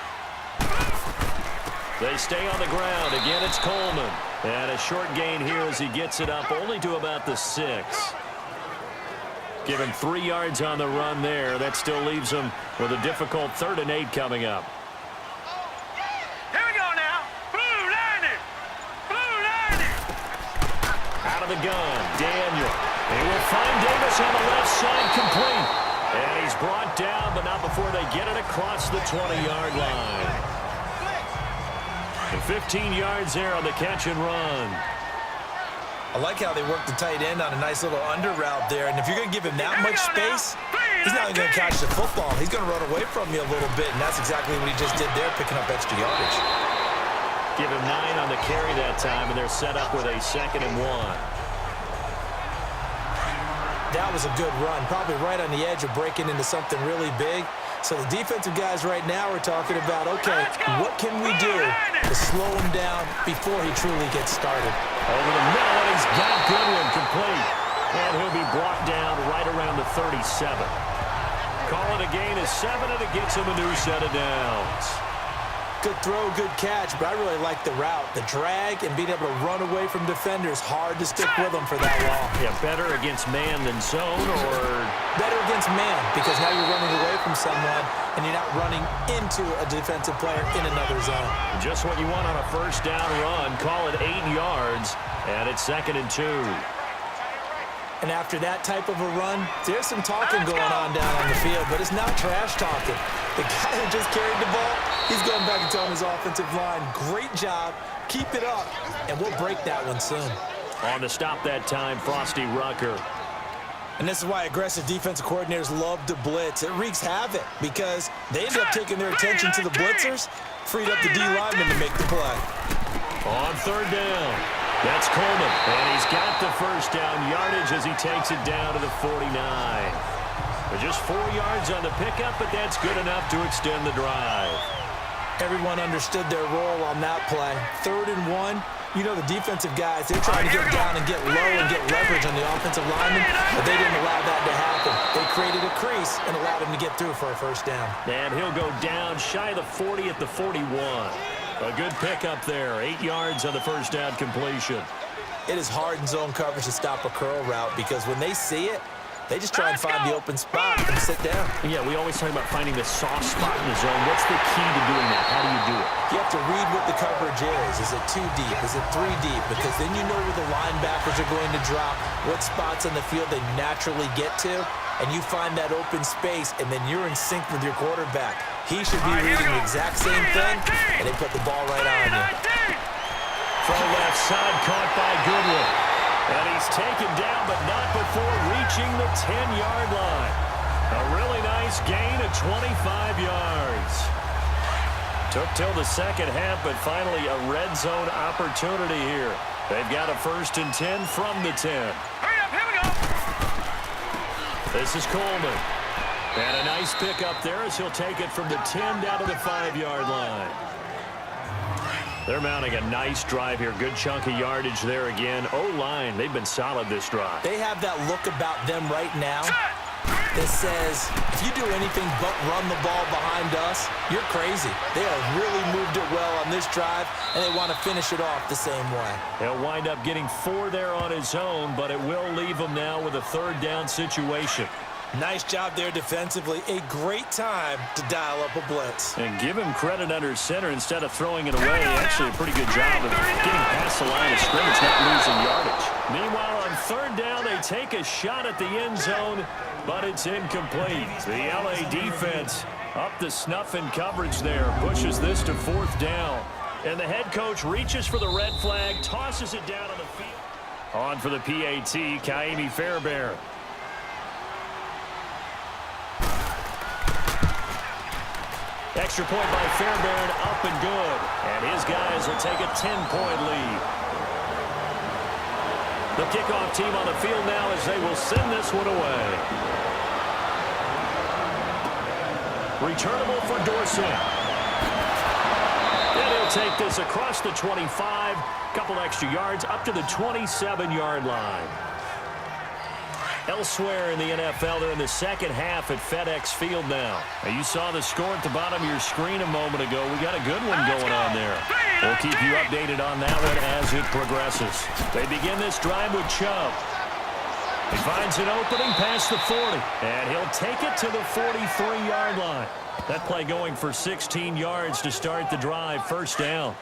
[SPEAKER 2] They stay on the ground. Again, it's Coleman. And a short gain here as he gets it up only to about the 6. Give him 3 yards on the run there. That still leaves him with a difficult 3rd and 8 coming up.
[SPEAKER 4] Here we go now. Blue line. Blue line.
[SPEAKER 2] the gun. Daniel. He will find Davis on the left side, complete. And he's brought down, but not before they get it across the 20-yard line. And 15 yards there on the catch and run.
[SPEAKER 3] I like how they work the tight end on a nice little under route there. And if you're going to give him that much space, he's not even going to catch the football. He's going to run away from you a little bit, and that's exactly what he just did there, picking up extra yardage.
[SPEAKER 2] Give him 9 on the carry that time, and they're set up with a 2nd and 1.
[SPEAKER 3] That was a good run, probably right on the edge of breaking into something really big. So the defensive guys right now are talking about, okay, what can we do to slow him down before he truly gets started?
[SPEAKER 2] Over the middle, and he's got Goodwin complete. And he'll be brought down right around the 37. Call it a gain of 7, and it gets him a new set of downs.
[SPEAKER 3] Good throw, good catch, but I really like the route. The drag and being able to run away from defenders, hard to stick with them for that long.
[SPEAKER 2] Yeah, better against man than zone, or?
[SPEAKER 3] Better against man, because now you're running away from someone and you're not running into a defensive player in another zone.
[SPEAKER 2] Just what you want on a first down run. Call it 8 yards, and it's 2nd and 2.
[SPEAKER 3] And after that type of a run, there's some talking going on down on the field, but it's not trash talking. The guy who just carried the ball, he's going back and telling his offensive line, great job, keep it up, and we'll break that one soon.
[SPEAKER 2] On to stop that time, Frosty Rucker.
[SPEAKER 3] And this is why aggressive defensive coordinators love to blitz. It wreaks havoc because they end up taking their attention to the blitzers, freed up the D lineman to make the play.
[SPEAKER 2] On 3rd down. That's Coleman, and he's got the first down yardage as he takes it down to the 49. But just 4 yards on the pickup, but that's good enough to extend the drive.
[SPEAKER 3] Everyone understood their role on that play. 3rd and 1. You know the defensive guys, they're trying to get down and get low and get leverage on the offensive lineman, but they didn't allow that to happen. They created a crease and allowed him to get through for a first down.
[SPEAKER 2] And he'll go down shy of the 40 at the 41. A good pickup there, 8 yards on the first down completion.
[SPEAKER 3] It is hard in zone coverage to stop a curl route because when they see it, they just try and find the open spot and sit down.
[SPEAKER 2] Yeah, we always talk about finding the soft spot in the zone. What's the key to doing that? How do you do it?
[SPEAKER 3] You have to read what the coverage is. Is it 2 deep? Is it 3 deep? Because then you know where the linebackers are going to drop, what spots on the field they naturally get to, and you find that open space, and then you're in sync with your quarterback. He should be reading the exact same thing, and they put the ball right on you.
[SPEAKER 2] From left side, caught by Goodwin. And he's taken down, but not before reaching the 10-yard line. A really nice gain of 25 yards. Took till the second half, but finally a red zone opportunity here. They've got a 1st and 10 from the 10.
[SPEAKER 4] Hurry up, here we go.
[SPEAKER 2] This is Coleman. And a nice pickup there as he'll take it from the 10 down to the 5-yard line. They're mounting a nice drive here. Good chunk of yardage there again. O-line, they've been solid this drive.
[SPEAKER 3] They have that look about them right now that says, if you do anything but run the ball behind us, you're crazy. They have really moved it well on this drive, and they want to finish it off the same way.
[SPEAKER 2] He'll wind up getting 4 there on his own, but it will leave him now with a 3rd down situation.
[SPEAKER 3] Nice job there defensively. A great time to dial up a blitz.
[SPEAKER 2] And give him credit under center instead of throwing it away. Actually, a pretty good job of getting past the line of scrimmage, not losing yardage. Meanwhile, on 3rd down, they take a shot at the end zone, but it's incomplete. The LA defense up to snuff in coverage there. Pushes this to 4th down. And the head coach reaches for the red flag, tosses it down on the field. On for the PAT, Kaimi Fairbairn. Extra point by Fairbairn, up and good. And his guys will take a 10-point lead. The kickoff team on the field now as they will send this one away. Returnable for Dorsett. And he'll take this across the 25. Couple extra yards up to the 27-yard line. Elsewhere in the NFL, they're in the second half at FedEx Field now. You saw the score at the bottom of your screen a moment ago. We got a good one going on there. We'll keep you updated on that one as it progresses. They begin this drive with Chubb. He finds an opening past the 40, and he'll take it to the 43-yard line. That play going for 16 yards to start the drive, 1st down.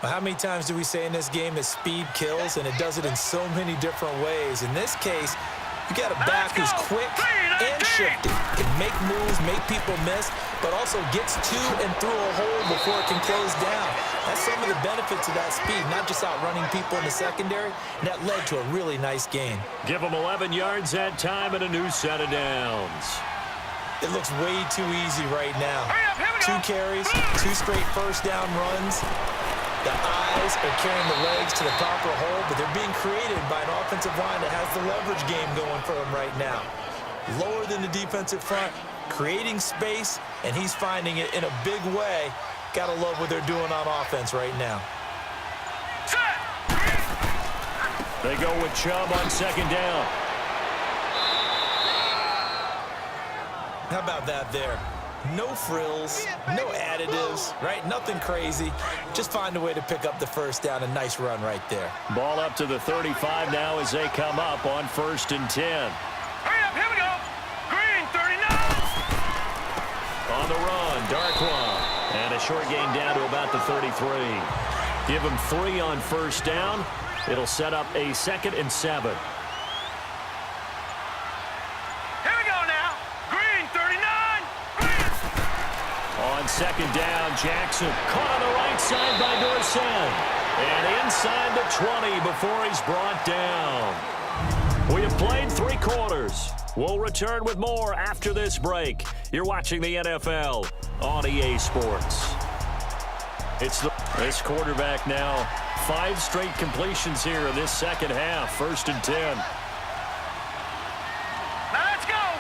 [SPEAKER 3] Well, how many times do we say in this game that speed kills, and it does it in so many different ways? In this case, you got a back who's quick and shifty, can make moves, make people miss, but also gets to and through a hole before it can close down. That's some of the benefits of that speed, not just outrunning people in the secondary, and that led to a really nice gain.
[SPEAKER 2] Give them 11 yards that time and a new set of downs.
[SPEAKER 3] It looks way too easy right now. 2 carries, 2 straight first down runs. The eyes are carrying the legs to the proper hole, but they're being created by an offensive line that has the leverage game going for them right now. Lower than the defensive front, creating space, and he's finding it in a big way. Gotta love what they're doing on offense right now.
[SPEAKER 2] They go with Chubb on second down.
[SPEAKER 3] How about that there? No frills, no additives, right? Nothing crazy. Just find a way to pick up the first down. A nice run right there.
[SPEAKER 2] Ball up to the 35 now as they come up on 1st and 10.
[SPEAKER 4] Hurry up, here we go. Green, 39.
[SPEAKER 2] On the run, Darkwa. And a short gain down to about the 33. Give him 3 on first down. It'll set up a 2nd and 7.
[SPEAKER 4] Here we go now. Green, 39.
[SPEAKER 2] On second down, Jackson caught on the right side by Dorsett. And inside the 20 before he's brought down. We have played 3 quarters. We'll return with more after this break. You're watching the NFL on EA Sports. This quarterback now, 5 straight completions here in this second half. 1st and 10.
[SPEAKER 4] Let's go.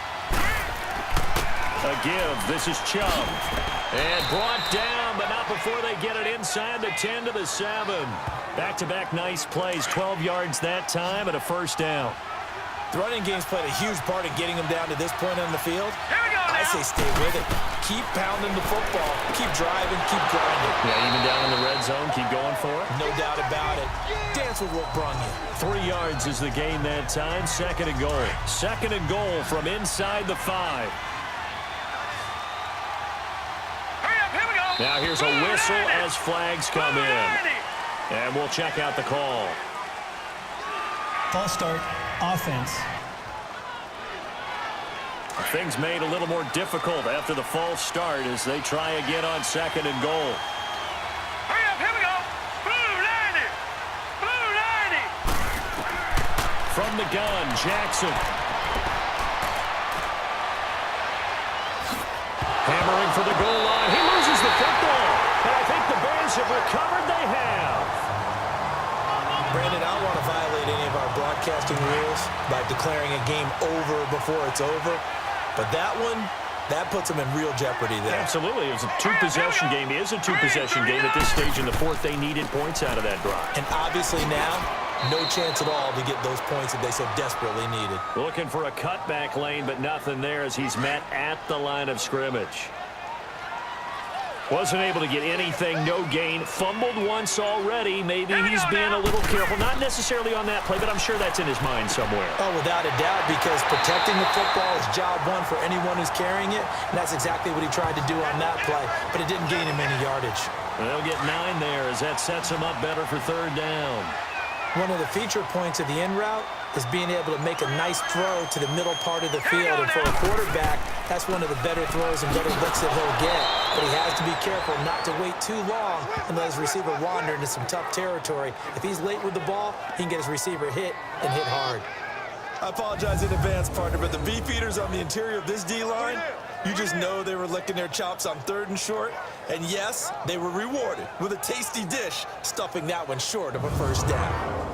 [SPEAKER 2] A give. This is Chubb. And brought down, but not before they get it inside the 10 to the 7. Back-to-back nice plays. 12 yards that time and a first down.
[SPEAKER 3] The running game's played a huge part in getting them down to this point on the field.
[SPEAKER 4] Here we go now.
[SPEAKER 3] I say stay with it. Keep pounding the football. Keep driving. Keep grinding.
[SPEAKER 2] Yeah, even down in the red zone, keep going for it.
[SPEAKER 3] No doubt about it. Dance with what brung you.
[SPEAKER 2] 3 yards is the gain that time. 2nd and goal. 2nd and goal from inside the 5.
[SPEAKER 4] Hurry up, here we go.
[SPEAKER 2] Now here's a whistle as flags come in. And we'll check out the call.
[SPEAKER 5] False start, offense.
[SPEAKER 2] Things made a little more difficult after the false start as they try again on 2nd and goal.
[SPEAKER 4] Hurry up, here we go. Blue 90. Blue 90.
[SPEAKER 2] From the gun, Jackson. Hammering for the goal line. He loses the football. And I think the Bears have recovered. They have.
[SPEAKER 3] Brandon, I don't want to violate any of our broadcasting rules by declaring a game over before it's over. But that one, that puts them in real jeopardy there.
[SPEAKER 2] Absolutely. It's a 2-possession game. It is a 2-possession game at this stage in the 4th. They needed points out of that drive.
[SPEAKER 3] And obviously now, no chance at all to get those points that they so desperately needed.
[SPEAKER 2] Looking for a cutback lane, but nothing there as he's met at the line of scrimmage. Wasn't able to get anything, no gain. Fumbled once already. Maybe he's being a little careful. Not necessarily on that play, but I'm sure that's in his mind somewhere.
[SPEAKER 3] Oh, without a doubt, because protecting the football is job one for anyone who's carrying it. And that's exactly what he tried to do on that play, but it didn't gain him any yardage.
[SPEAKER 2] They'll get 9 there as that sets him up better for 3rd down.
[SPEAKER 3] One of the feature points of the in route is being able to make a nice throw to the middle part of the field. And for a quarterback, that's one of the better throws and better looks that he'll get. But he has to be careful not to wait too long and let his receiver wander into some tough territory. If he's late with the ball, he can get his receiver hit and hit hard. I apologize in advance, partner, but the beefeaters on the interior of this D-line, you just know they were licking their chops on 3rd and short. And yes, they were rewarded with a tasty dish, stuffing that one short of a first down.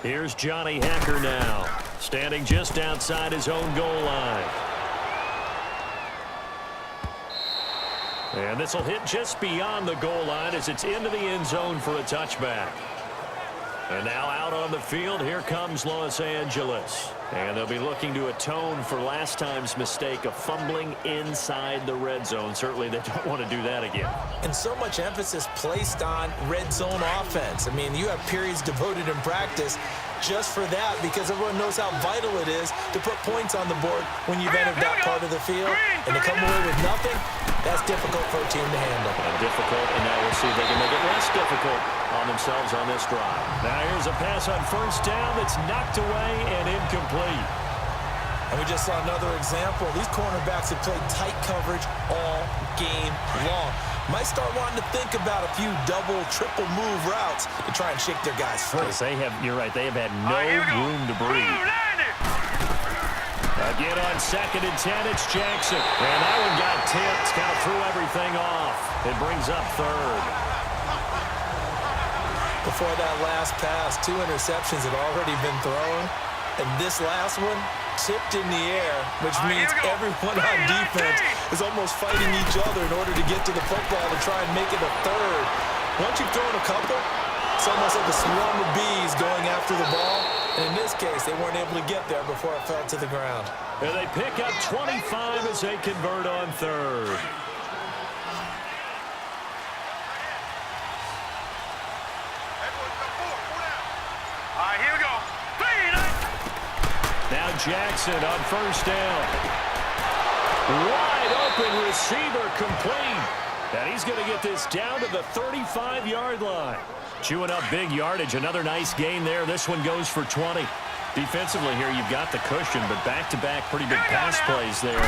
[SPEAKER 2] Here's Johnny Hacker now, standing just outside his own goal line. And this will hit just beyond the goal line as it's into the end zone for a touchback. And now out on the field, here comes Los Angeles. And they'll be looking to atone for last time's mistake of fumbling inside the red zone. Certainly they don't want to do that again.
[SPEAKER 3] And so much emphasis placed on red zone offense. I mean, you have periods devoted in practice just for that because everyone knows how vital it is to put points on the board when you've entered that part of the field. And to come away with nothing, That's difficult for a team to handle.
[SPEAKER 2] And difficult, and now we'll see if they can make it less difficult on themselves on this drive. Now here's a pass on first down that's knocked away and incomplete.
[SPEAKER 3] And we just saw another example. These cornerbacks have played tight coverage all game long. Might start wanting to think about a few double, triple move routes to try and shake their guys free.
[SPEAKER 2] You're right, they have had no room to breathe. Again on 2nd and 10, it's Jackson. And that one got tipped, kind of threw everything off. It brings up 3rd.
[SPEAKER 3] Before that last pass, 2 interceptions had already been thrown. And this last one, tipped in the air, which means everyone on defense is almost fighting each other in order to get to the football to try and make it a 3rd. Once you've thrown a couple, it's almost like a swarm of bees going after the ball. And in this case, they weren't able to get there before it fell to the ground.
[SPEAKER 2] And they pick up 25 as they convert on 3rd.
[SPEAKER 4] All right, here we go.
[SPEAKER 2] Now Jackson on first down. Wide open receiver complete. And he's going to get this down to the 35-yard line. Chewing up big yardage. Another nice gain there. This one goes for 20. Defensively here, you've got the cushion, but back-to-back pretty big pass plays there.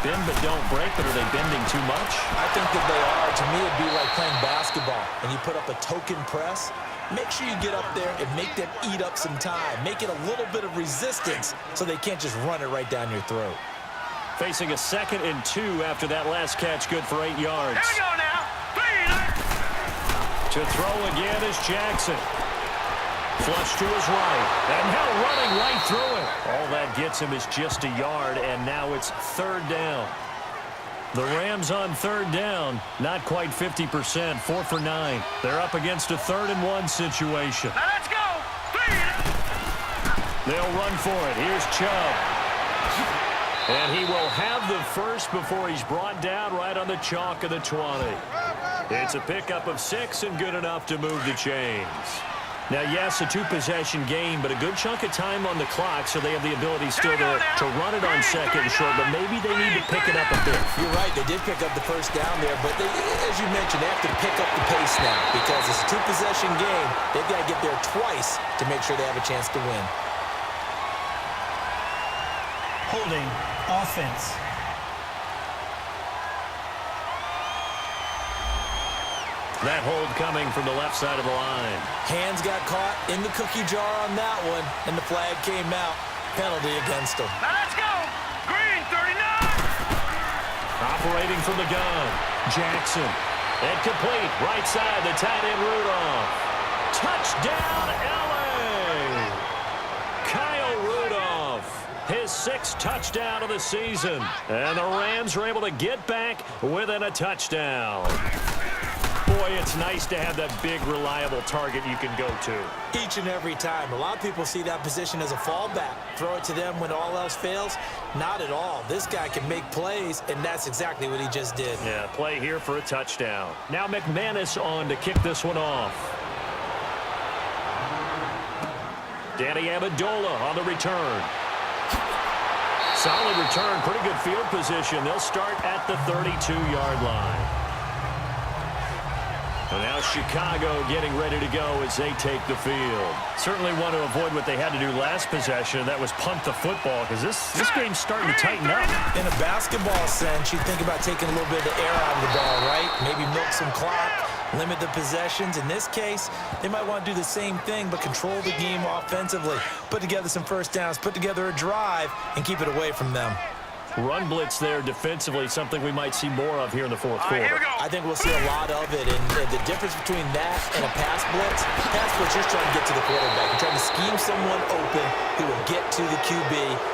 [SPEAKER 2] Bend but don't break, but are they bending too much?
[SPEAKER 3] I think that they are. To me, it'd be like playing basketball, and you put up a token press. Make sure you get up there and make them eat up some time. Make it a little bit of resistance so they can't just run it right down your throat.
[SPEAKER 2] Facing a 2nd and 2 after that last catch, good for 8 yards.
[SPEAKER 4] Here we go now.
[SPEAKER 2] To throw again is Jackson. Flush to his right. And now running right through it. All that gets him is just a yard, and now it's 3rd down. The Rams on 3rd down, not quite 50%, 4 for 9. They're up against a 3rd and 1 situation.
[SPEAKER 4] Now let's go.
[SPEAKER 2] They'll run for it. Here's Chubb. And he will have the first before he's brought down right on the chalk of the 20. It's a pickup of 6 and good enough to move the chains. Now, yes, a 2-possession game, but a good chunk of time on the clock, so they have the ability still to run it on 2nd and short, but maybe they need to pick it up a bit.
[SPEAKER 3] You're right. They did pick up the first down there, but as you mentioned, they have to pick up the pace now because it's a 2-possession game. They've got to get there twice to make sure they have a chance to win.
[SPEAKER 5] Holding offense.
[SPEAKER 2] That hold coming from the left side of the line.
[SPEAKER 3] Hands got caught in the cookie jar on that one, and the flag came out. Penalty against them.
[SPEAKER 4] Now let's go. Green 39.
[SPEAKER 2] Operating from the gun. Jackson. Incomplete. Right side, the tight end Rudolph. Touchdown, L.A. Kyle Rudolph. His 6th touchdown of the season. And the Rams are able to get back within a touchdown. Boy, it's nice to have that big, reliable target you can go to.
[SPEAKER 3] Each and every time. A lot of people see that position as a fallback. Throw it to them when all else fails. Not at all. This guy can make plays, and that's exactly what he just did.
[SPEAKER 2] Yeah, play here for a touchdown. Now McManus on to kick this one off. Danny Amendola on the return. Solid return, pretty good field position. They'll start at the 32-yard line. And now Chicago getting ready to go as they take the field. Certainly want to avoid what they had to do last possession. That was punt the football because this game's starting to tighten up.
[SPEAKER 3] In a basketball sense, you think about taking a little bit of the air out of the ball, right? Maybe milk some clock, limit the possessions. In this case, they might want to do the same thing but control the game offensively. Put together some first downs, put together a drive, and keep it away from them.
[SPEAKER 2] Run blitz there defensively, something we might see more of here in the 4th quarter.
[SPEAKER 4] Here we go.
[SPEAKER 3] I think we'll see a lot of it, and the difference between that and a pass blitz you're trying to get to the quarterback. You're trying to scheme someone open who will get to the QB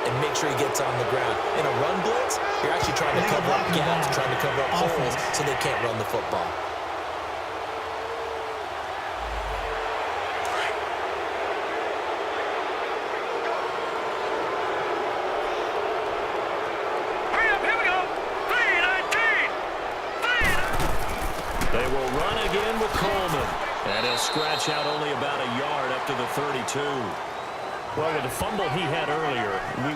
[SPEAKER 3] and make sure he gets on the ground. In a run blitz, you're actually trying to cover up gaps, trying to cover up holes so they can't run the football.
[SPEAKER 2] Scratch out only about a yard up to the 32. Well, with the fumble he had earlier,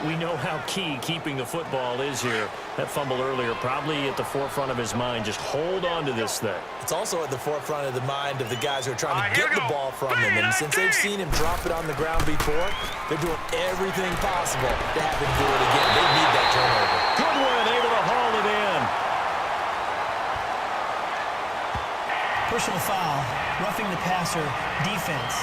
[SPEAKER 2] we know how key keeping the football is here. That fumble earlier probably at the forefront of his mind. Just hold on to this thing.
[SPEAKER 3] It's also at the forefront of the mind of the guys who are trying to get the ball from him. And since they've seen him drop it on the ground before, they're doing everything possible to have him do it again. They need that turnover.
[SPEAKER 2] Good one, able to haul it in.
[SPEAKER 5] Personal foul, roughing the passer, defense.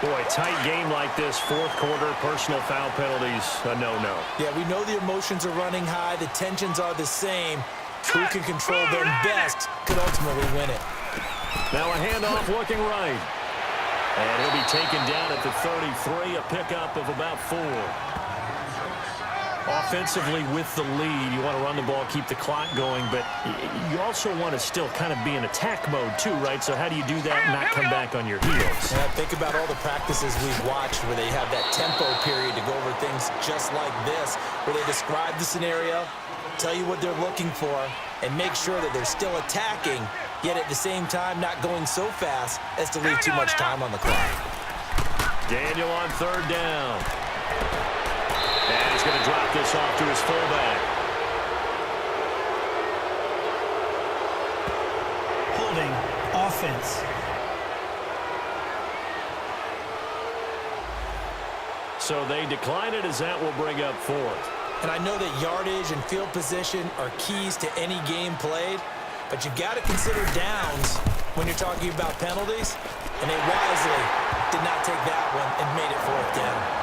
[SPEAKER 2] Boy, tight game like this, fourth quarter, personal foul penalties, a no-no.
[SPEAKER 3] Yeah, we know the emotions are running high. The tensions are the same. Who can control them best could ultimately win it.
[SPEAKER 2] Now a handoff looking right. And he'll be taken down at the 33, a pickup of about 4. Offensively with the lead, you want to run the ball, keep the clock going, but you also want to still kind of be in attack mode too, right? So how do you do that and not come back on your heels?
[SPEAKER 3] Yeah, think about all the practices we've watched where they have that tempo period to go over things just like this, where they describe the scenario, tell you what they're looking for, and make sure that they're still attacking, yet at the same time not going so fast as to leave too much time on the clock.
[SPEAKER 2] Daniel on third down. And he's going to drop this off to his fullback.
[SPEAKER 5] Holding, offense.
[SPEAKER 2] So they decline it as that will bring up 4th.
[SPEAKER 3] And I know that yardage and field position are keys to any game played, but you've got to consider downs when you're talking about penalties, and they wisely did not take that one and made it 4th down.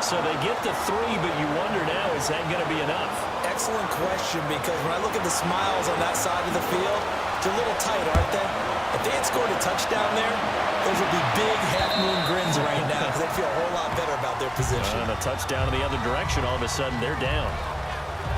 [SPEAKER 2] So they get the 3, but you wonder now, is that going to be enough?
[SPEAKER 3] Excellent question, because when I look at the smiles on that side of the field, they're a little tight, aren't they? If they had scored a touchdown there, those would be big half-moon grins right now because they feel a whole lot better about their position.
[SPEAKER 2] And a touchdown in the other direction, all of a sudden they're down.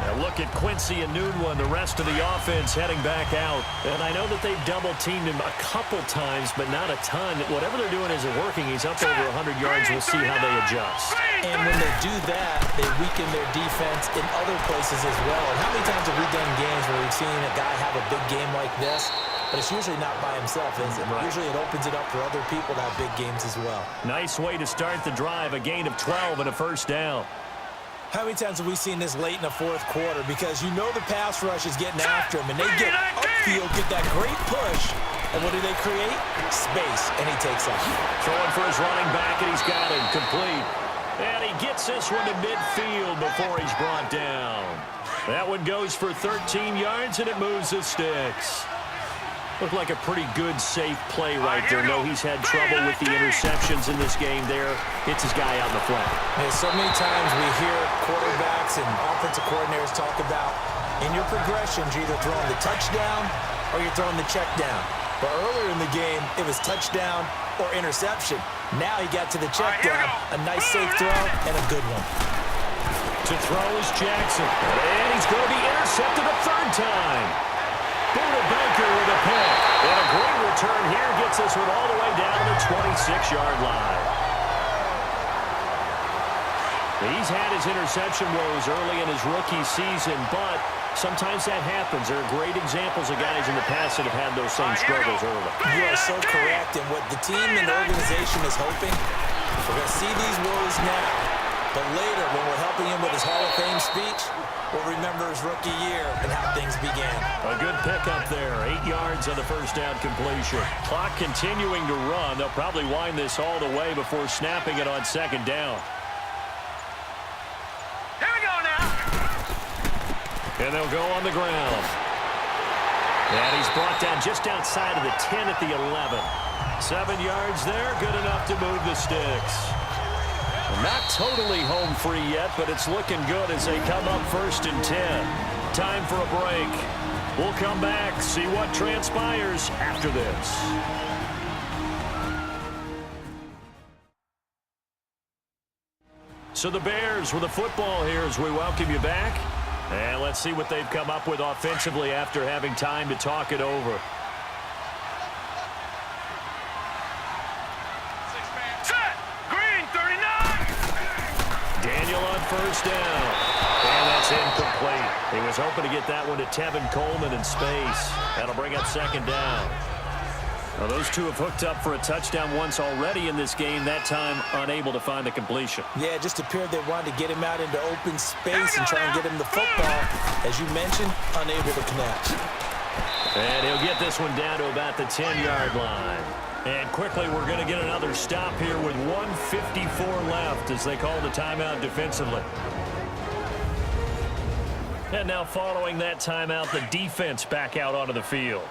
[SPEAKER 2] Now look at Quincy and Nunwa and the rest of the offense heading back out. And I know that they've double-teamed him a couple times, but not a ton. Whatever they're doing isn't working. He's up over 100 yards. We'll see how they adjust.
[SPEAKER 3] And when they do that, they weaken their defense in other places as well. And how many times have we done games where we've seen a guy have a big game like this, but it's usually not by himself, is it? Right. Usually it opens it up for other people to have big games as well.
[SPEAKER 2] Nice way to start the drive, a gain of 12 and a first down.
[SPEAKER 3] How many times have we seen this late in the fourth quarter? Because you know the pass rush is getting after him, and they get upfield, get that great push, and what do they create? Space, and he takes off.
[SPEAKER 2] Throwing for his running back, and he's got him complete. And he gets this one to midfield before he's brought down. That one goes for 13 yards, and it moves the sticks. Looked like a pretty good, safe play right there. No, he's had trouble with the interceptions in this game there. Hits his guy out in the flat.
[SPEAKER 3] Yeah, so many times we hear quarterbacks and offensive coordinators talk about, in your progressions, you're either throwing the touchdown or you're throwing the check down. But earlier in the game, it was touchdown or interception. Now he got to the check down. A nice, safe throw and a good one.
[SPEAKER 2] To throw is Jackson. And he's going to be intercepted a third time. Buda Baker with a pick. And a great return here gets this one all the way down to the 26-yard line. He's had his interception woes early in his rookie season, but sometimes that happens. There are great examples of guys in the past that have had those same struggles early.
[SPEAKER 3] You are so correct. And what the team and the organization is hoping, we're going to see these woes now. But later, when we're helping him with his Hall of Fame speech, we'll remember his rookie year and how things began.
[SPEAKER 2] A good pickup there. 8 yards on the first down completion. Clock continuing to run. They'll probably wind this all the way before snapping it on second down.
[SPEAKER 4] Here we go now.
[SPEAKER 2] And they'll go on the ground. And he's brought down just outside of the 10 at the 11. 7 yards there. Good enough to move the sticks. Not totally home free yet, but it's looking good as they come up 1st and 10. Time for a break. We'll come back, see what transpires after this. So the Bears with the football here as we welcome you back. And let's see what they've come up with offensively after having time to talk it over. Daniel on first down. And that's incomplete. He was hoping to get that one to Tevin Coleman in space. That'll bring up second down. Well, those two have hooked up for a touchdown once already in this game, that time unable to find the completion.
[SPEAKER 3] Yeah, it just appeared they wanted to get him out into open space and try and get him the football. As you mentioned, unable to connect.
[SPEAKER 2] And he'll get this one down to about the 10-yard line. And quickly, we're going to get another stop here with 1:54 left as they call the timeout defensively. And now following that timeout, the defense back out onto the field.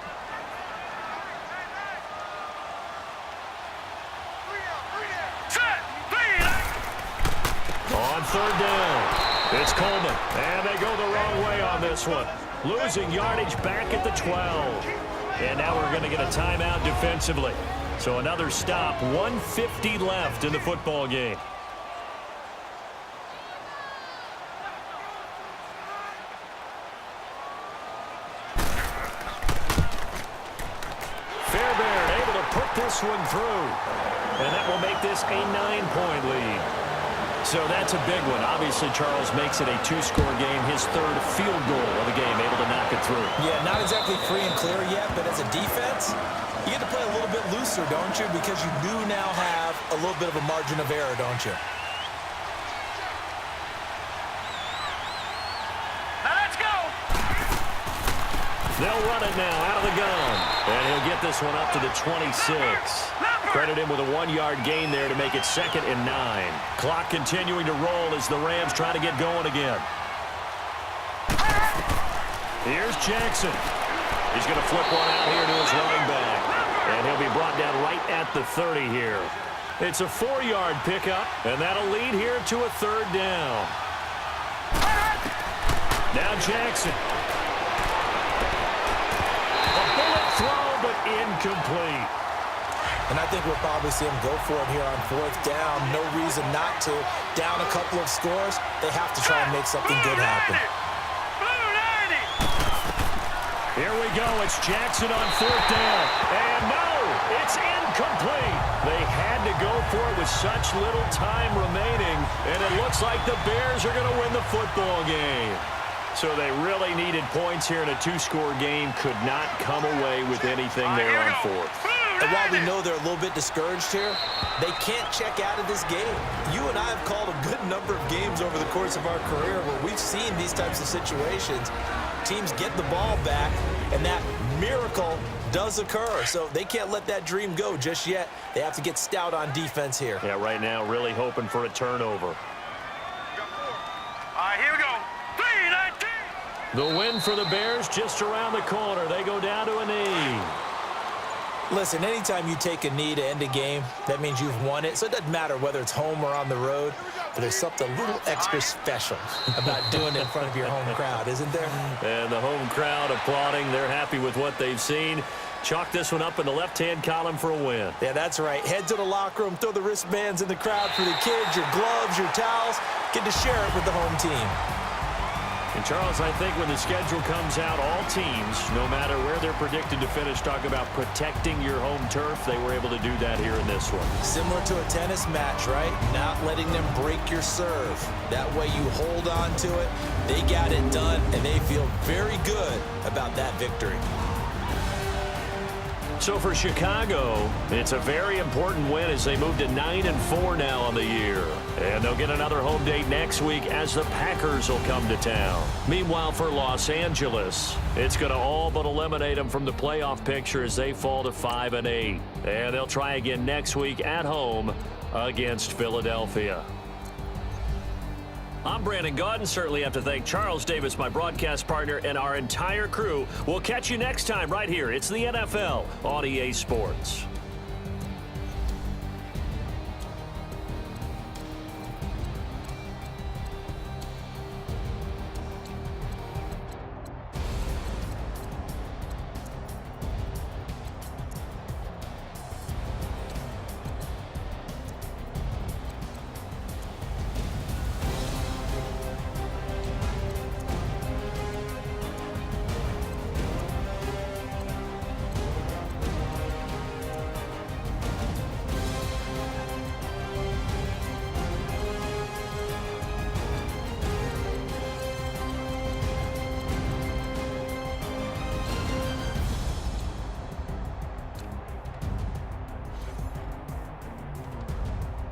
[SPEAKER 2] On third down, it's Coleman. And they go the wrong way on this one. Losing yardage back at the 12. And now we're going to get a timeout defensively. So another stop, 1:50 left in the football game. Fairbairn able to put this one through. And that will make this a 9-point lead. So that's a big one. Obviously, Charles makes it a 2-score game. His third field goal of the game, able to knock it through.
[SPEAKER 3] Yeah, not exactly free and clear yet, but as a defense, you get to play a little bit looser, don't you? Because you do now have a little bit of a margin of error, don't you?
[SPEAKER 4] Now let's go.
[SPEAKER 2] They'll run it now out of the gun. And he'll get this one up to the 26. Credit him with a 1-yard gain there to make it 2nd and 9. Clock continuing to roll as the Rams try to get going again. Here's Jackson. He's going to flip one out here to his running back. And he'll be brought down right at the 30 here. It's a 4-yard pickup, and that'll lead here to a 3rd down. Now Jackson. A bullet throw, but incomplete.
[SPEAKER 3] And I think we'll probably see him go for it here on 4th down. No reason not to. Down a couple of scores, they have to try and make something good happen.
[SPEAKER 2] Here we go. It's Jackson on 4th down. And no, it's incomplete. They had to go for it with such little time remaining. And it looks like the Bears are going to win the football game. So they really needed points here in a 2-score game. Could not come away with anything there on 4th.
[SPEAKER 3] And while we know they're a little bit discouraged here, they can't check out of this game. You and I have called a good number of games over the course of our career where we've seen these types of situations. Teams get the ball back, and that miracle does occur. So they can't let that dream go just yet. They have to get stout on defense here.
[SPEAKER 2] Yeah, right now really hoping for a turnover.
[SPEAKER 4] All right, here we go. 3-19.
[SPEAKER 2] The win for the Bears just around the corner. They go down to a knee.
[SPEAKER 3] Listen, anytime you take a knee to end a game, that means you've won it. So it doesn't matter whether it's home or on the road, but there's something a little extra special about doing it in front of your home crowd, isn't there?
[SPEAKER 2] And the home crowd applauding. They're happy with what they've seen. Chalk this one up in the left-hand column for a win.
[SPEAKER 3] Yeah, that's right. Head to the locker room, throw the wristbands in the crowd for the kids, your gloves, your towels. Get to share it with the home team.
[SPEAKER 2] And, Charles, I think when the schedule comes out, all teams, no matter where they're predicted to finish, talk about protecting your home turf. They were able to do that here in this one.
[SPEAKER 3] Similar to a tennis match, right? Not letting them break your serve. That way you hold on to it. They got it done, and they feel very good about that victory.
[SPEAKER 2] So for Chicago, it's a very important win as they move to 9-4 now on the year. And they'll get another home date next week as the Packers will come to town. Meanwhile, for Los Angeles, it's going to all but eliminate them from the playoff picture as they fall to 5-8. And they'll try again next week at home against Philadelphia. I'm Brandon Gaudin. Certainly have to thank Charles Davis, my broadcast partner, and our entire crew. We'll catch you next time right here. It's the NFL on EA Sports.